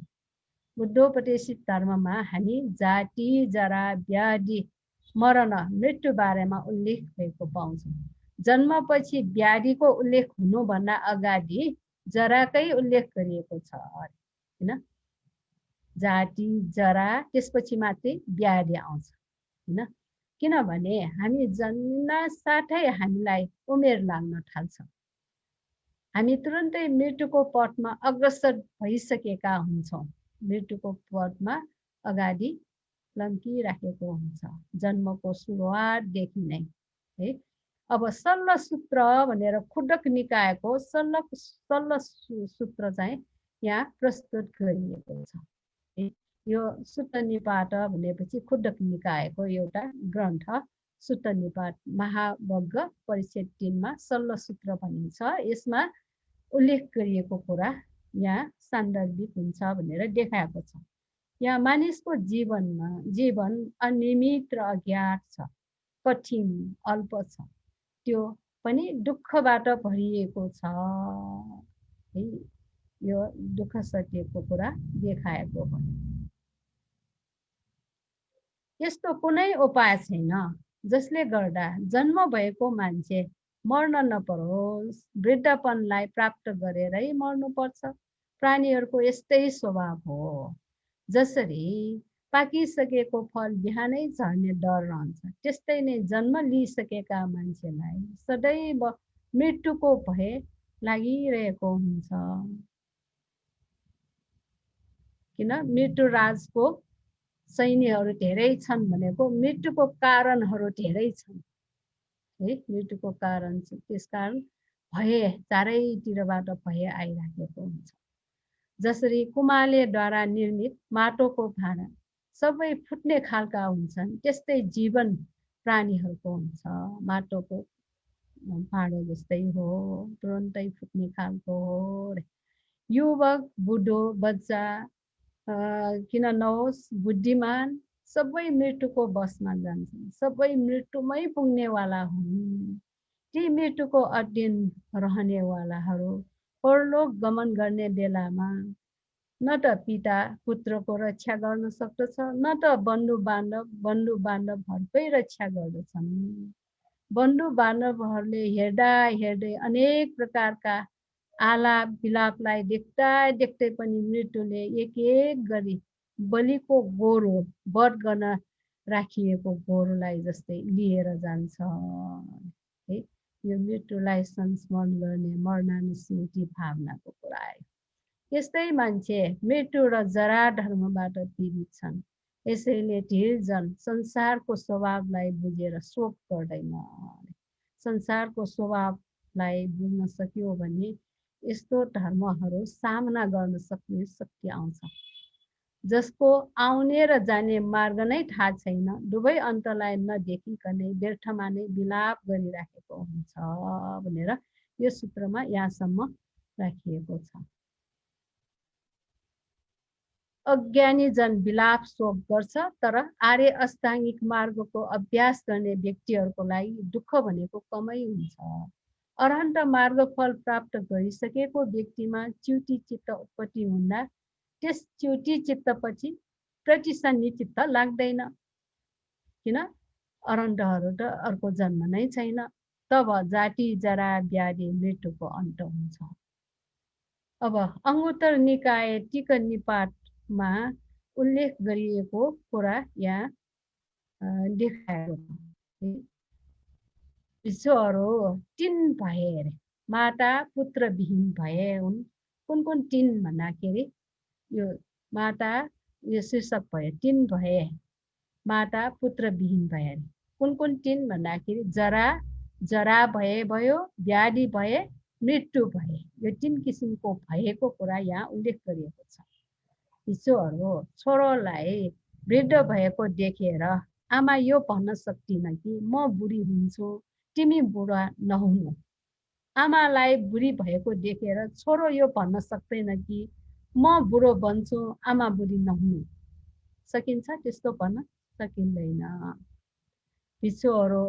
बुद्धोपदेशित धर्ममा हामी जाति, जरा, व्याधि, मरण, मृत्यु बारेमा उल्लेख भएको पाउँछौँ। जन्मपछि व्याधिको उल्लेख हुनुभन्दा अगाडि जराकै उल्लेख गरिएको छ हैन। जाति, जरा, त्यसपछि मात्रै व्याधि आउँछ हैन। किनभने हामी जन्मना साथै हामीलाई उमेर लाग्न थाल्छ। हामी तुरन्तै मृत्युको पथमा अग्रसर भइसकेका हुन्छौँ। मृत्युको पथमा अगाडि लम्किराखेको हुन्छ जन्मको सुरुवातदेखि नै है। अब सल्ल सूत्र भनेर खुड्डक निकायको सल्ल सूत्र चाहिँ यहाँ प्रस्तुत गरिएको छ। यो सुत्त निपात भनेपछि खुड्डक निकायको एउटा ग्रन्थ। सुत्त निपात महावग्ग परिच्छेद 3 मा सल्ल सूत्र भनिन्छ। यसमा उल्लेख गरिएको कुरा यहाँ सान्दर्भिक हुन्छ भनेर देखाएको छ। यहाँ मानिसको जीवन अनियमित र अज्ञात छ, कठिन अल्प छ, त्यो पनि दुःखबाट भरिएको छ है। यो दुःख सत्यको कुरा देखाएको हो। यस्तो कुनै उपाय छैन जसले गर्दा जन्म भएको मान्छे मर्न नपरोस्। वृद्धपनलाई प्राप्त गरेरै मर्नुपर्छ। प्राणीहरूको यस्तै स्वभाव हो। जसरी पाकिसकेको फल बिहानै झर्ने डर रहन्छ, त्यस्तै नै जन्म लिइसकेका मान्छेलाई सदैव मृत्युको भय लागिरहेको हुन्छ। किन मृत्युराजको सैन्यहरू धेरै छन् भनेको मृत्युको कारणहरू धेरै छन् है। मृत्युको कारण छ, त्यसकारण भय चारैतिरबाट भय आइराखेको हुन्छ। जसरी कुमालेद्वारा निर्मित माटोको भाँडा सबै फुट्ने खालका हुन्छन्, त्यस्तै जीवन प्राणीहरूको हुन्छ। माटोको भाँडो जस्तै हो, तुरन्तै फुट्ने खालको हो। युवक बुढो बच्चा किन नहोस्, बुद्धिमान सबै मृत्युको बसमा जान्छन्। सबै मृत्युमै पुग्नेवाला हुन्। ती मृत्युको अधीन रहनेवालाहरू परलोक गमन गर्ने बेलामा न त पिता पुत्रको रक्षा गर्न सक्दछ, न त बन्धु बान्धवहरूकै रक्षा गर्दछन्। बन्धु बान्धवहरूले हेर्दै अनेक प्रकारका आलाप विलापलाई देख्दै पनि मृत्युले एक एक गरी बलिको गोरु वध गर्न राखिएको गोरुलाई जस्तै लिएर जान्छ है। यो मृत्युलाई संस्मरण गर्ने मर्नानुस्मृति भावनाको कुरा आयो। यस्तै मान्छे मृत्यु र जरा धर्मबाट पीडित छन्। यसैले धेरैजन संसारको स्वभावलाई बुझेर शोक गर्दैन। संसारको स्वभावलाई बुझ्न सक्यो भने यस्तो धर्महरू सामना गर्न सक्ने शक्ति आउँछ। जसको आउने र जाने मार्ग नै थाहा छैन, दुवै अन्तलाई नदेखिकनै व्यर्थमा नै विलाप गरिराखेको हुन्छ भनेर यो सूत्रमा यहाँसम्म राखिएको छ। अज्ञानी जन विलाप शोक गर्छ, तर आर्य अष्टाङ्गिक मार्गको अभ्यास गर्ने व्यक्तिहरूको लागि दुःख भनेको कमै हुन्छ। अरहन्त मार्ग फल प्राप्त गरिसकेको व्यक्तिमा च्युति चित्त उत्पत्ति हुँदा त्यस च्युति चित्तपछि प्रतिसन्धि चित्त लाग्दैन। किन अरहन्तहरू त अर्को जन्म नै छैन। तब जाति जरा व्याधि मृत्युको अन्त हुन्छ। अब अङ्गुत्तर निकाय टीका निपातमा उल्लेख गरिएको कुरा यहाँ देखाएको छ। विश्वहरू 3 भए अरे, माता पुत्र विहीन भए हुन्। कुन 3 भन्दाखेरि यो माता यो शीर्षक भयो, 3 भए माता पुत्र विहीन भए अरे। कुन 3 भन्दाखेरि जरा भयो, व्याधि भए, मृत्यु भए। यो 3 किसिमको भएको कुरा यहाँ उल्लेख गरिएको छ। विश्वहरू छोरोलाई वृद्ध भएको देखेर आमा यो भन्न सक्दिन कि म बुढी हुन्छु, तिमी बुढा नहुनु। आमालाई बुढी भएको देखेर छोरो यो भन्न सक्दैन कि म बुढो बन्छु, आमा बुढी नहुनु। सकिन्छ त्यस्तो भन्न? सकिँदैन। विश्वहरू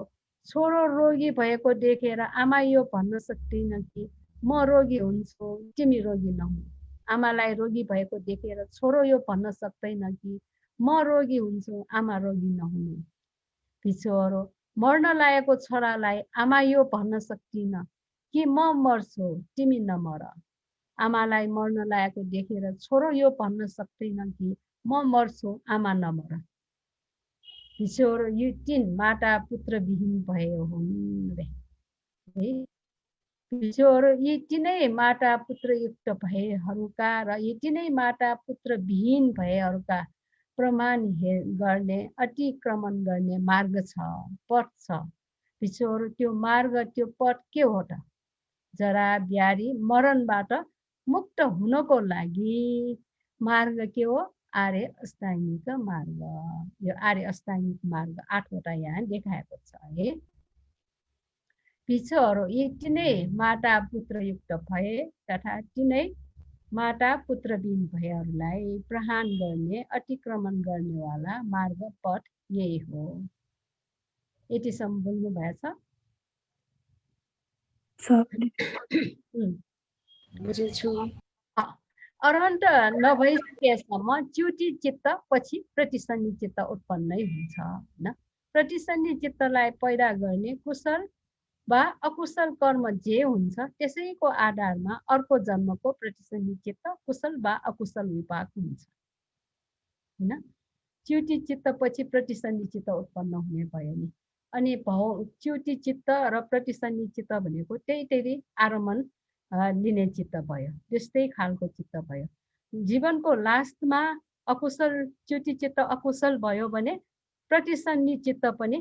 छोरो रोगी भएको देखेर आमा यो भन्न सक्दिन कि म रोगी हुन्छु, तिमी रोगी नहुनु। आमालाई रोगी भएको देखेर छोरो यो भन्न सक्दैन कि म रोगी हुन्छु, आमा रोगी नहुनु। विश्वहरू मर्न लागेको छोरालाई आमा यो भन्न सक्दिन कि म मर्छु, तिमी नमर। आमालाई मर्न लागेको देखेर छोरो यो भन्न सक्दैन कि म मर्छु, आमा नमर। ईश्वर यी तीन माता पुत्र विहीन भए हुन् रे है। ईश्वर यी तीनै माता पुत्र युक्त भएहरूका र यी तीनै माता पुत्र विहीन भएहरूका प्रमाण गर्ने अतिक्रमण गर्ने मार्ग छ, पथ छ। ईश्वर त्यो मार्ग त्यो पथ के हो त? जरा ब्यारी मरणबाट मुक्त हुनको लागि मार्ग के हो? आर्य अष्टाङ्गिक मार्ग। यो आर्य अष्टाङ्गिक मार्ग 8वटा यहाँ देखाएको छ है। पिछोहरू यी तीनै माता पुत्र युक्त भए तथा तीनै माता पुत्र विहीन भएहरूलाई प्रहार गर्ने अतिक्रमण गर्नेवाला मार्ग पथ यही हो। यतिसम्म बोल्नु भएछ? बुझेछु। अरहन्त नभइसकेसम्म च्युति चित्त पछि प्रतिसन्धि चित्त उत्पन्नै हुन्छ हैन। प्रतिसन्धि चित्तलाई पैदा गर्ने कुशल वा अकुशल कर्म जे हुन्छ त्यसैको आधारमा अर्को जन्मको प्रतिसन्धि चित्त कुशल वा अकुशल विपाक हुन्छ हैन। च्युति चित्त पछि प्रतिसन्धि चित्त उत्पन्न हुने भयो नि। अनि च्युति चित्त र प्रतिसन्धि चित्त भनेको त्यही आरमण लिने चित्त भयो, त्यस्तै खालको चित्त भयो। जीवनको लास्टमा अकुशल च्युति चित्त अकुशल भयो भने प्रतिसन्धि चित्त पनि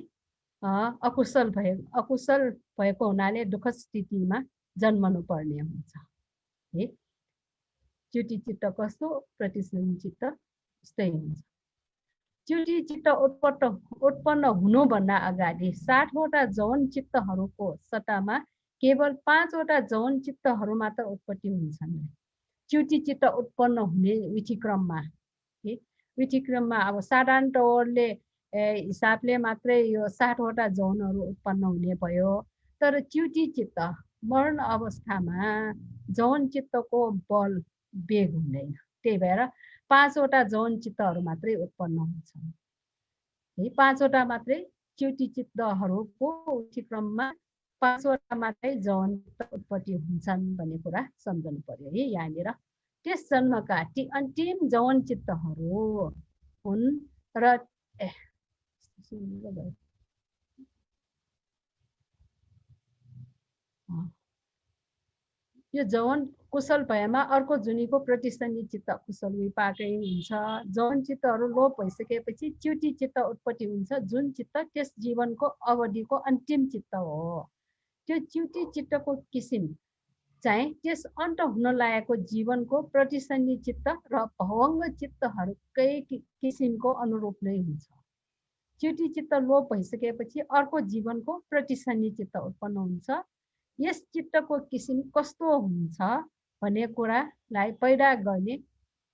अकुशल भएको हुनाले दुःख स्थितिमा जन्मनु पर्ने हुन्छ है। च्युति चित्त कस्तो, प्रतिसन्धि चित्त त्यस्तै हुन्छ। च्युति चित्त उत्पन्न हुनुभन्दा अगाडि 60वटा जौन चित्तहरूको सट्टामा केवल 5वटा जौन चित्तहरू मात्र उत्पत्ति हुन्छन्। च्युति चित्त उत्पन्न हुने विधिक्रममा अब साधारण तौरले हिसाबले मात्रै यो 60वटा जौनहरू उत्पन्न हुने भयो। तर च्युति चित्त मरण अवस्थामा जौन चित्तको बल वेग हुँदैन, त्यही भएर 5वटा जौन चित्तहरू मात्रै उत्पन्न हुन्छन् है। 5वटा मात्रै च्युति चित्तहरूको विधिक्रममा 5वटा मात्रै जौन चित्त उत्पत्ति हुन्छन् भन्ने कुरा सम्झनु पर्यो है यहाँनिर। त्यस जन्मका ती अन्तिम जौन चित्तहरू हुन् र यो जौन कुशल भएमा अर्को जुनीको प्रतिसन्धि चित्त कुशल विपाकै हुन्छ। जौन चित्तहरू लोप भइसकेपछि च्युति चित्त उत्पत्ति हुन्छ, जुन चित्त त्यस जीवनको अवधिको अन्तिम चित्त हो। त्यो च्युति चित्तको किसिम चाहिँ त्यस अन्त हुन लागेको जीवनको प्रतिसन्धि चित्त र भवङ्ग चित्तहरूकै किसिमको अनुरूप नै हुन्छ। च्युति चित्त लोप भइसकेपछि अर्को जीवनको प्रतिसन्धि चित्त उत्पन्न हुन्छ। यस चित्तको किसिम कस्तो हुन्छ भन्ने कुरालाई पैदा गर्ने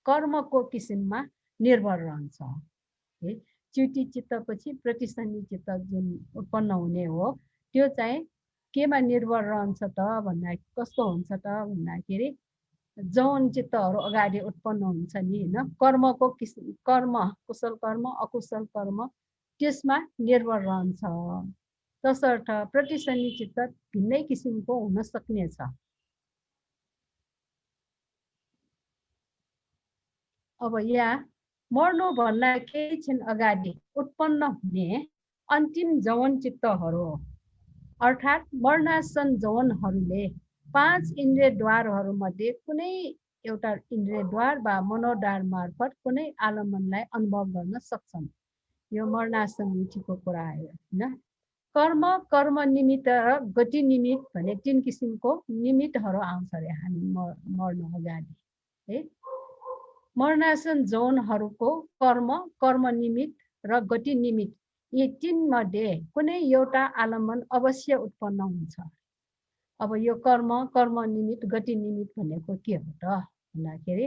कर्मको किसिममा निर्भर रहन्छ है। च्युति चित्तपछि प्रतिसन्धि चित्त जुन उत्पन्न हुने हो त्यो चाहिँ केमा निर्भर रहन्छ त भन्दा कस्तो हुन्छ त भन्दाखेरि जौन चित्तहरू अगाडि उत्पन्न हुन्छ नि हैन। कर्मको किसिम, कर्म कुशल कर्म अकुशल कर्म त्यसमा निर्भर रहन्छ। तसर्थ प्रतिसन्धि चित्त भिन्नै किसिमको हुन सक्नेछ। अब यहाँ मर्नुभन्दा केही क्षण अगाडि उत्पन्न हुने अन्तिम जौन चित्तहरू अर्थात् मरणासन जौनहरूले 5 इन्द्रियद्वारहरू मध्ये कुनै एउटा इन्द्रियद्वार वा मनोद्वार मार्फत कुनै आलम्बनलाई अनुभव गर्न सक्छन्। यो मरणासन विधिको कुरा आयो हैन। कर्म निमित्त र गति निमित्त भन्ने 3 किसिमको निमित्तहरू आउँछ रे हामी मर्न अगाडि है। मरणासन जौनहरूको कर्म निमित्त र गति निमित्त यी 3 मध्ये कुनै एउटा आलम्बन अवश्य उत्पन्न हुन्छ। अब यो कर्म निमित्त गति निमित्त भनेको के हो त भन्दाखेरि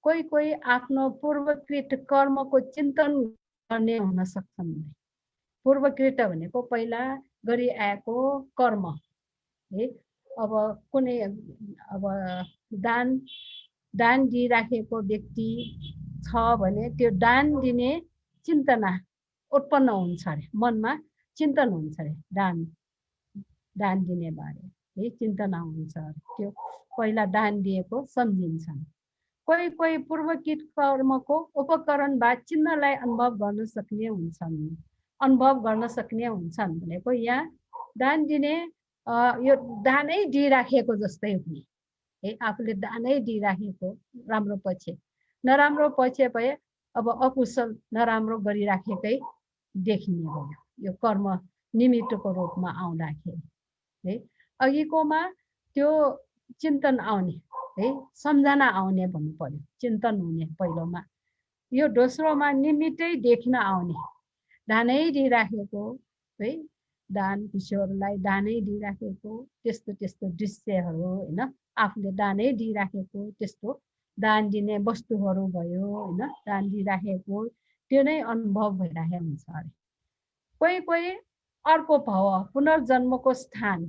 कोही आफ्नो पूर्वकृत कर्मको चिन्तन गर्ने हुन सक्छन्। पूर्वकृत भनेको पहिला गरी आएको कर्म है। अब कुनै दान दिइराखेको व्यक्ति छ भने त्यो दान दिने चिन्तना उत्पन्न हुन्छ अरे, मनमा चिन्तन हुन्छ अरे, दान दिने बारे है चिन्तना हुन्छ। त्यो पहिला दान दिएको सम्झिन्छन्। कोही पूर्वकृत कर्मको उपकरण वा चिन्हलाई अनुभव गर्न सक्ने हुन्छन्। अनुभव गर्न सक्ने हुन्छन् भनेको यहाँ दान दिने यो दानै दिइराखेको जस्तै हुने है। आफूले दानै दिइराखेको राम्रो पक्ष, नराम्रो पक्ष भए अब अकुशल नराम्रो गरिराखेकै देखिने भयो यो कर्म निमित्तको रूपमा आउँदाखेरि है। अघिकोमा त्यो चिन्तन आउने है, सम्झना आउने भन्नु पर्यो, चिन्तन हुने पहिलोमा। यो दोस्रोमा निमित्तै देख्न आउने, दानै दिइराखेको है, दान किशोरलाई दानै दिइराखेको त्यस्तो त्यस्तो दृश्यहरू होइन, आफूले दानै दिइराखेको त्यस्तो दान दिने वस्तुहरू भयो होइन, दान दिइराखेको त्यो नै अनुभव भइरहेको हुन्छ अरे। कोही कोही अर्को भाव पुनर्जन्मको स्थान,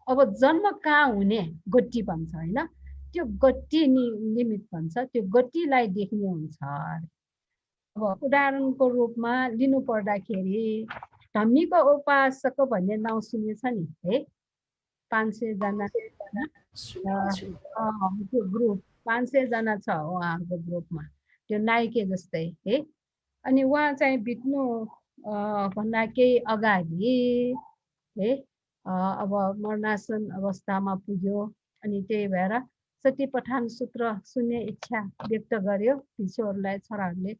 अब जन्म कहाँ हुने गट्टी भन्छ होइन, त्यो गट्टी निमित्त भन्छ, त्यो गट्टीलाई देख्ने हुन्छ अरे। अब उदाहरणको रूपमा लिनु पर्दाखेरि धम्मीको उपासक भन्ने नाउँ सुनेछ नि है, 500 जना त्यो ग्रुप 500 जना छ उहाँहरूको ग्रुपमा, त्यो नाइके जस्तै है। अनि उहाँ चाहिँ बित्नु भन्दा केही अगाडि है अब मरणासन अवस्थामा पुग्यो। अनि त्यही भएर सती पठान सूत्र सुन्ने इच्छा व्यक्त गर्यो किशोरलाई, छोराहरूले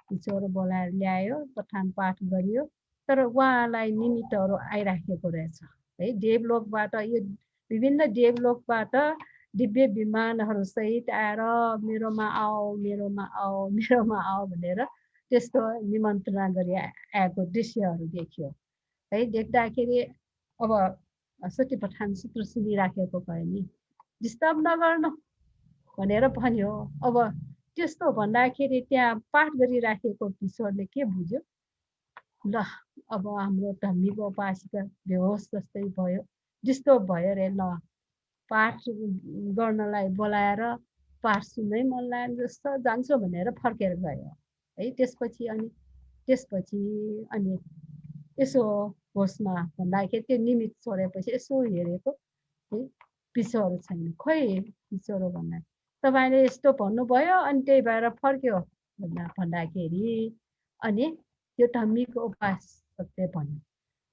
किशोर बोलाएर ल्यायो, पठान पाठ गरियो। तर उहाँलाई निमित्तहरू आइराखेको रहेछ है, देवलोकबाट, यो विभिन्न देवलोकबाट दिव्य विमानहरू सहित आएर मेरोमा आओ मेरोमा आओ मेरोमा आओ भनेर त्यस्तो निमन्त्रणा गरी आएको दृश्यहरू देखियो है। देख्दाखेरि अब सती पठान सूत्र सुनिराखेको भयो नि, डिस्टर्ब नगर्नु भनेर भन्यो। अब त्यस्तो भन्दाखेरि त्यहाँ पाठ गरिराखेको किशोरले के बुझ्यो, ल अब हाम्रो धम्मीको उपासिका बेहोस जस्तै भयो, डिस्टर्ब भयो रे, ल पाठ गर्नलाई बोलाएर पाठ सुन्नै मन लाग्यो जस्तो जान्छु भनेर फर्केर गयो है। त्यसपछि अनि यसो होसमा भन्दाखेरि त्यो निमित्त छोडेपछि यसो हेरेको है, पिछोहरू छैन, खोइ पिछोरो भन्दा तपाईँले यस्तो भन्नुभयो अनि त्यही भएर फर्क्यो भन्दाखेरि अनि त्यो धम्मीको उपासकले भन्यो,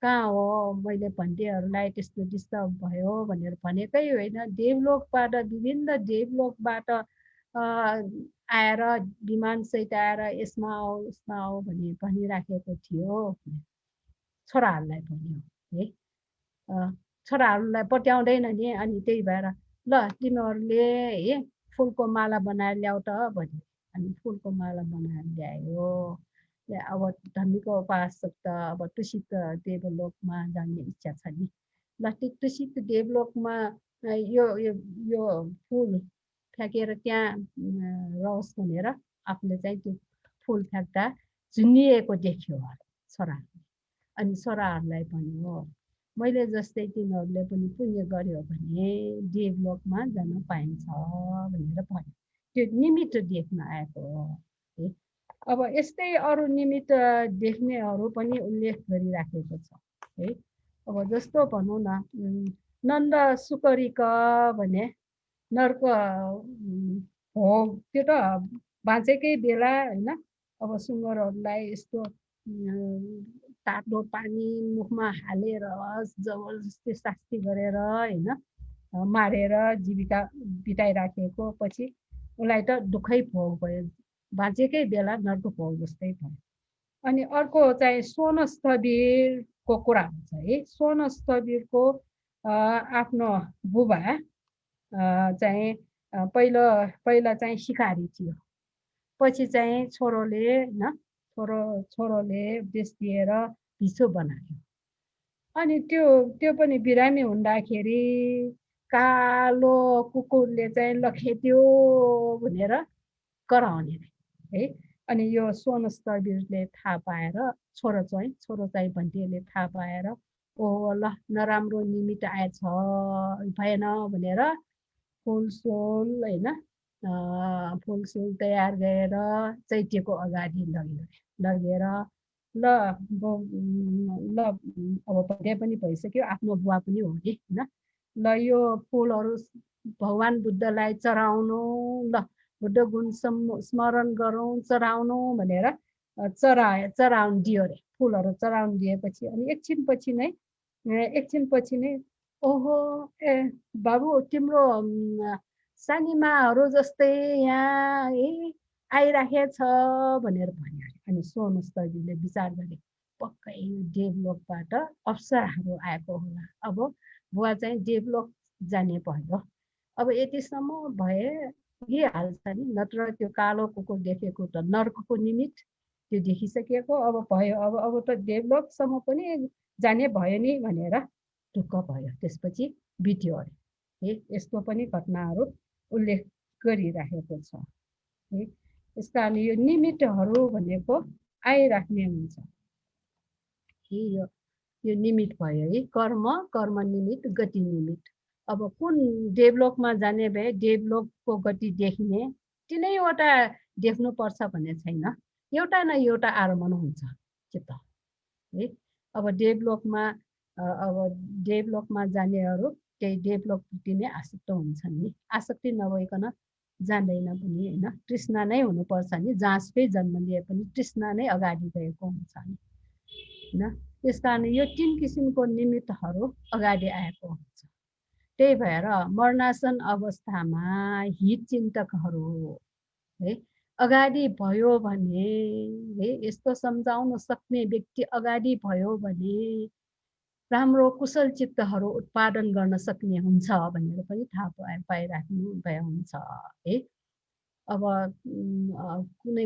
कहाँ हो मैले भन्टेहरूलाई त्यस्तो डिस्टर्ब भयो भनेर भनेकै होइन, देवलोकबाट विभिन्न देवलोकबाट आएर विमानसहित आएर यसमा आओ उसमा आओ भनिराखेको थियो, छोराहरूलाई भन्यो है। छोराहरूलाई पट्याउँदैन नि, अनि त्यही भएर ल तिमीहरूले है फुलको माला बनाएर ल्याउ त भन्यो। अनि फुलको माला बनाएर ल्यायो। अब धम्मीको उपासक त अब तुसित देवलोकमा जाने इच्छा छ नि, ल त्यो तुसित देवलोकमा यो यो यो फुल फ्याँकेर त्यहाँ रहोस् भनेर आफूले चाहिँ त्यो फुल फ्याँक्दा झुन्निएको देख्यो छोराहरूले। अनि छोराहरूलाई भन्यो, मैले जस्तै तिमीहरूले पनि पुण्य गर्यो भने देवलोकमा जान पाइन्छ भनेर भन्यो। त्यो निमित्त देख्न आएको है। अब यस्तै अरू निमित्त देख्नेहरू पनि उल्लेख गरिराखेको छ है। अब जस्तो भनौँ न, नन्द सुकरिक भने नर्क हो, त्यो त बाँचेकै बेला होइन, अब सुँगरहरूलाई यस्तो तातो पानी मुखमा हालेर जबरजस्ती शास्ति गरेर होइन मारेर जीविका बिताइराखेको, पछि उसलाई त दुःखै भोग भयो, बाँचेकै बेला नर्क भोग जस्तै भयो। अनि अर्को चाहिँ सोनस्थवीरको कुरा हुन्छ है। सोनस्थवीरको आफ्नो बुबा चाहिँ पहिला चाहिँ सिकारी थियो, पछि चाहिँ छोरोले उपदेश दिएर भिसो बनायो। अनि त्यो पनि बिरामी हुँदाखेरि कालो कुकुरले चाहिँ लखेट्यो भनेर कराउने है। अनि यो सोनस्थवीरले थाहा पाएर छोरो चाहिँ भन्टीले थाहा पाएर ओहो ल नराम्रो निमित्त आएछ भएन भनेर फुलसुल होइन फुलसुल तयार गरेर चैत्यको अगाडि लगेर ल अब भन्टे पनि भइसक्यो, आफ्नो बुवा पनि हो नि होइन, ल यो फुलहरू भगवान् बुद्धलाई चढाउनु, ल बुद्ध गुण स्मरण गरौँ चढाउनु भनेर चराउन्दियो रे, फुलहरू चराउन्दिएपछि अनि एकछिनपछि नै ओहो ए बाबु तिम्रो सानीमाहरू जस्तै यहाँ आइराखेछ भनेर भन्यो अरे। अनि सोनु स्तरीले विचार गरे पक्कै देवलोकबाट अप्सराहरू आएको होला। अब बुवा चाहिँ देवलोक जाने भयो। अब यतिसम्म भए हाल्छ नि, नत्र त्यो कालो कुकुर देखेको त नर्कको निमित्त त्यो देखिसकेको। अब भयो अब त देवलोकसम्म पनि जाने भयो नि भनेर ढुक्क भयो। त्यसपछि बित्यो अरे। यस्तो पनि घटनाहरू उल्लेख गरिराखेको छ। त्यस कारण यो निमित्तहरू भनेको आइराख्ने हुन्छ। यो निमित्त भयो है, कर्म निमित्त, गति निमित्त। अब कुन देवलोकमा जाने भए देवलोकको गति देख्ने तिनैवटा देख्नुपर्छ भन्ने छैन, एउटा न एउटा आरम्भन हुन्छ चित्त है। अब देवलोकमा जानेहरू त्यही देवलोकप्रति नै आसक्त हुन्छन् नि। आसक्ति नभइकन जान्दैन पनि होइन। तृष्णा नै हुनुपर्छ नि, जाँचकै जन्म लिए पनि तृष्णा नै अगाडि गएको हुन्छ नि होइन। त्यस कारण यो 3 किसिमको निमित्तहरू अगाडि आएको हुन्छ। त्यही भएर मरणासन अवस्थामा हित चिन्तकहरू है अगाडि भयो भने है, यस्तो सम्झाउन सक्ने व्यक्ति अगाडि भयो भने राम्रो कुशल चित्तहरू उत्पादन गर्न सक्ने हुन्छ भनेर पनि थाहा पाइराख्नु भए हुन्छ है। अब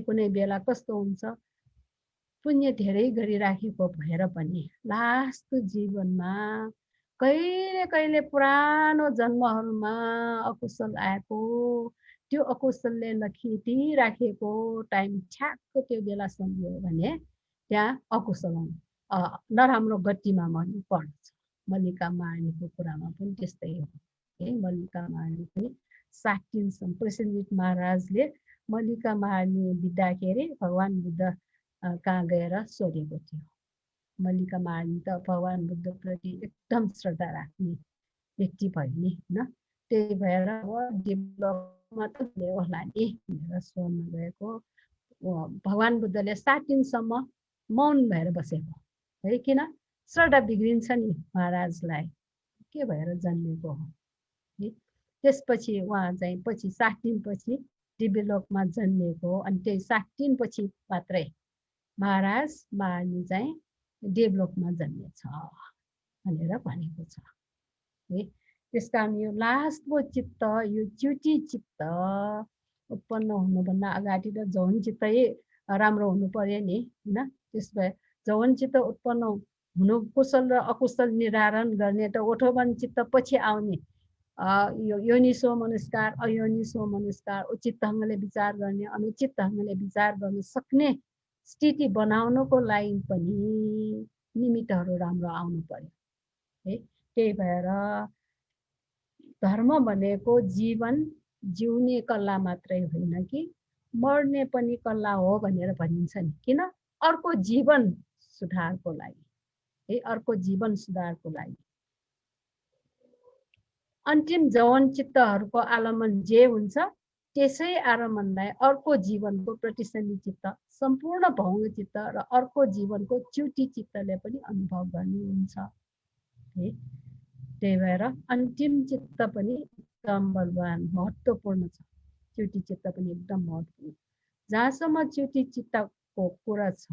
कुनै बेला कस्तो हुन्छ, पुण्य धेरै गरिराखेको भएर पनि लास्ट जीवनमा कहिले पुरानो जन्महरूमा अकुशल आएको, त्यो अकुशलले लखिदिराखेको टाइम ठ्याक्क त्यो बेला सम्झ्यो भने त्यहाँ अकुशल नराम्रो गतिमा पर्छ। मल्लिका मार्नीको कुरामा पनि त्यस्तै हो है। मल्लिका मार्नी पनि 60 दिनसम्म प्रसेनजित महाराजले मल्लिका मार्नी बित्दाखेरि भगवान बुद्ध कहाँ गएर सोधेको थियो। मल्लिका मार्नी त भगवान बुद्धप्रति एकदम श्रद्धा राख्ने व्यक्ति भयो नि होइन। त्यही भएर देवलोकमा त होला नि भनेर सोध्न गएको। भगवान बुद्धले 7 दिनसम्म मौन भएर बसेको है। किन? श्रद्धा बिग्रिन्छ नि महाराजलाई, के भएर जन्मेको हो है। त्यसपछि उहाँ चाहिँ पछि 7 दिनपछि दिव्यलोकमा जन्मेको। अनि त्यही 7 दिनपछि मात्रै महाराज मार्नी चाहिँ देवलोकमा जन्मेछ भनेर भनेको छ है। त्यस कारण यो लास्टको चित्त, यो च्युति चित्त उत्पन्न हुनुभन्दा अगाडि त जौन चित्तै राम्रो हुनु पर्यो नि होइन। त्यस भए जौन चित्त उत्पन्न हुनु, कुशल र अकुशल निर्धारण गर्ने त ओठोबन चित्त पछि आउने योनिसो मनस्कार, अयोनिसो मनस्कार, उचित ढङ्गले विचार गर्ने, अनुचित ढङ्गले विचार गर्न सक्ने स्थिति बनाउनको लागि पनि निमित्तहरू राम्रो आउनु पर्यो है। त्यही भएर धर्म भनेको जीवन जिउने कला मात्रै होइन कि मर्ने पनि कला हो भनेर भनिन्छ नि। किन? अर्को जीवन सुधारको लागि है, अर्को जीवन सुधारको लागि। अन्तिम जौन चित्तहरूको आलम्बन जे हुन्छ त्यसै आलम्बनलाई अर्को जीवनको प्रतिसन्धि चित्त, सम्पूर्ण भौङ चित्त र अर्को जीवनको च्युति चित्तले पनि अनुभव गर्ने हुन्छ है। त्यही भएर अन्तिम चित्त पनि एकदम बलवान महत्त्वपूर्ण छ। च्युति चित्त पनि एकदम महत्त्वपूर्ण। जहाँसम्म च्युति चित्तको कुरा छ,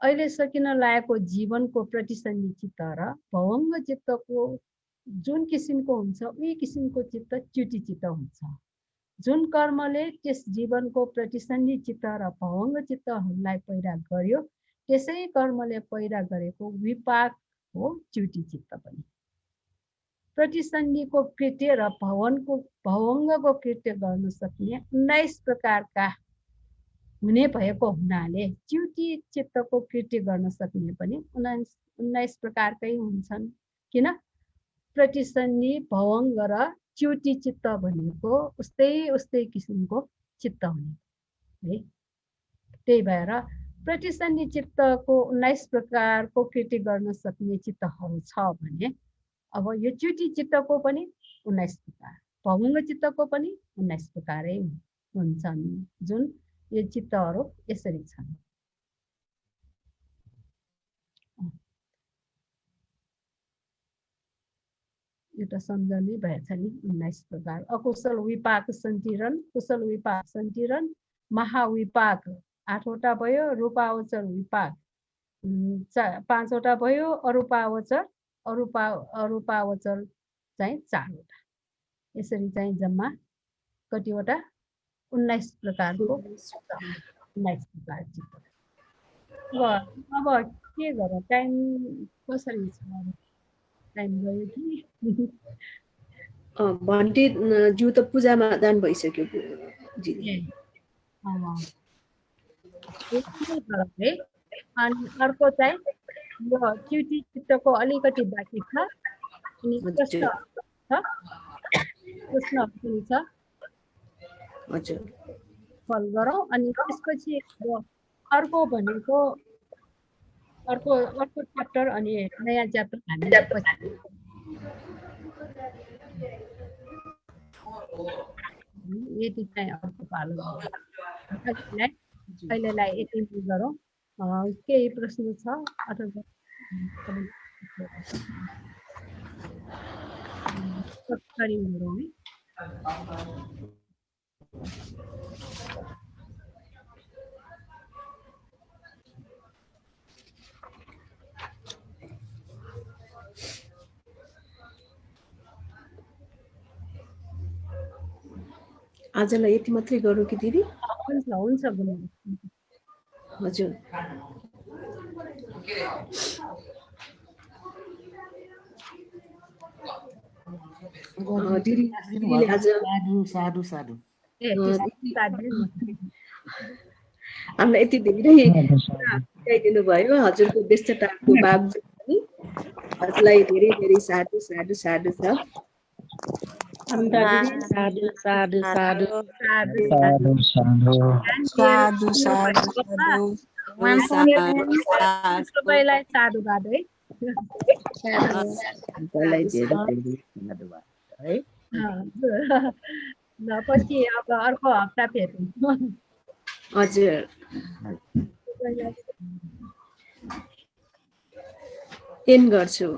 अहिले सकिन लागेको जीवनको प्रतिसन्धि चित्त र भवङ्ग चित्तको जुन किसिमको हुन्छ उही किसिमको चित्त च्युति चित्त हुन्छ। जुन कर्मले त्यस जीवनको प्रतिसन्धि चित्त र भवङ्ग चित्तहरूलाई पैदा गर्यो त्यसै कर्मले पैदा गरेको विपाक हो च्युति चित्त पनि। प्रतिसन्धिको कृत्य र भवङ्गको कृत्य गर्न सक्ने 19 प्रकारका हुने भएको हुनाले च्युति चित्तको कृत्य गर्न सक्ने पनि 19 प्रकारकै हुन्छन्। किन? प्रतिसन्धि भवङ्ग र च्युति चित्त भनेको उस्तै किसिमको चित्त हुने है। त्यही भएर प्रतिसन्धि चित्तको 19 प्रकारको कृत्य गर्न सक्ने चित्तहरू छ भने अब यो च्युति चित्तको पनि 19 प्रकार, भवङ्ग चित्तको पनि 19 प्रकारै हुन्छन्। जुन यो चित्तहरू यसरी छन्। एउटा सम्झने भएछ नि 19 प्रकार। अकुशल विपाक सञ्चरण, कुशल विपाक सञ्चरण, महाविपाक 8 वटा भयो, रूपावचर विपाक 5 वटा भयो, अरूपावचर चाहिँ 4 वटा। यसरी चाहिँ जम्मा कतिवटा 19 प्रकारको 19 प्रकार चित्र। अब के गरौँ, टाइम कसरी छ? टाइम गयो कि भन्टी ज्यू त पूजामा दान भइसक्यो जी। अनि अर्को चाहिँ यो च्युटी चित्रको अलिकति बाँकी छ, अनि प्रश्नहरू पनि छ, हजुर फल गरौँ। अनि त्यसपछि अर्को भनेको अर्को च्याप्टर अनि नयाँ च्याप्टर हामी यति चाहिँ अर्को पालो अहिलेलाई यति गरौँ। केही प्रश्न छ अथवा गरौँ है। आजलाई यति मात्रै गरौँ कि दिदी? हुन्छ हजुर दिदीले आज साधु साधु हामीलाई यति धेरै सिकाइदिनु भयो। हजुरको व्यस्तताको बावजुद पनि हजुरलाई धेरै धेरै साधु साधु साधु छ। साधु साधु साधु सबैलाई साधुवाद है। पछि अब अर्को हप्ता भेटौँ। हजुर एन्ड गर्छु।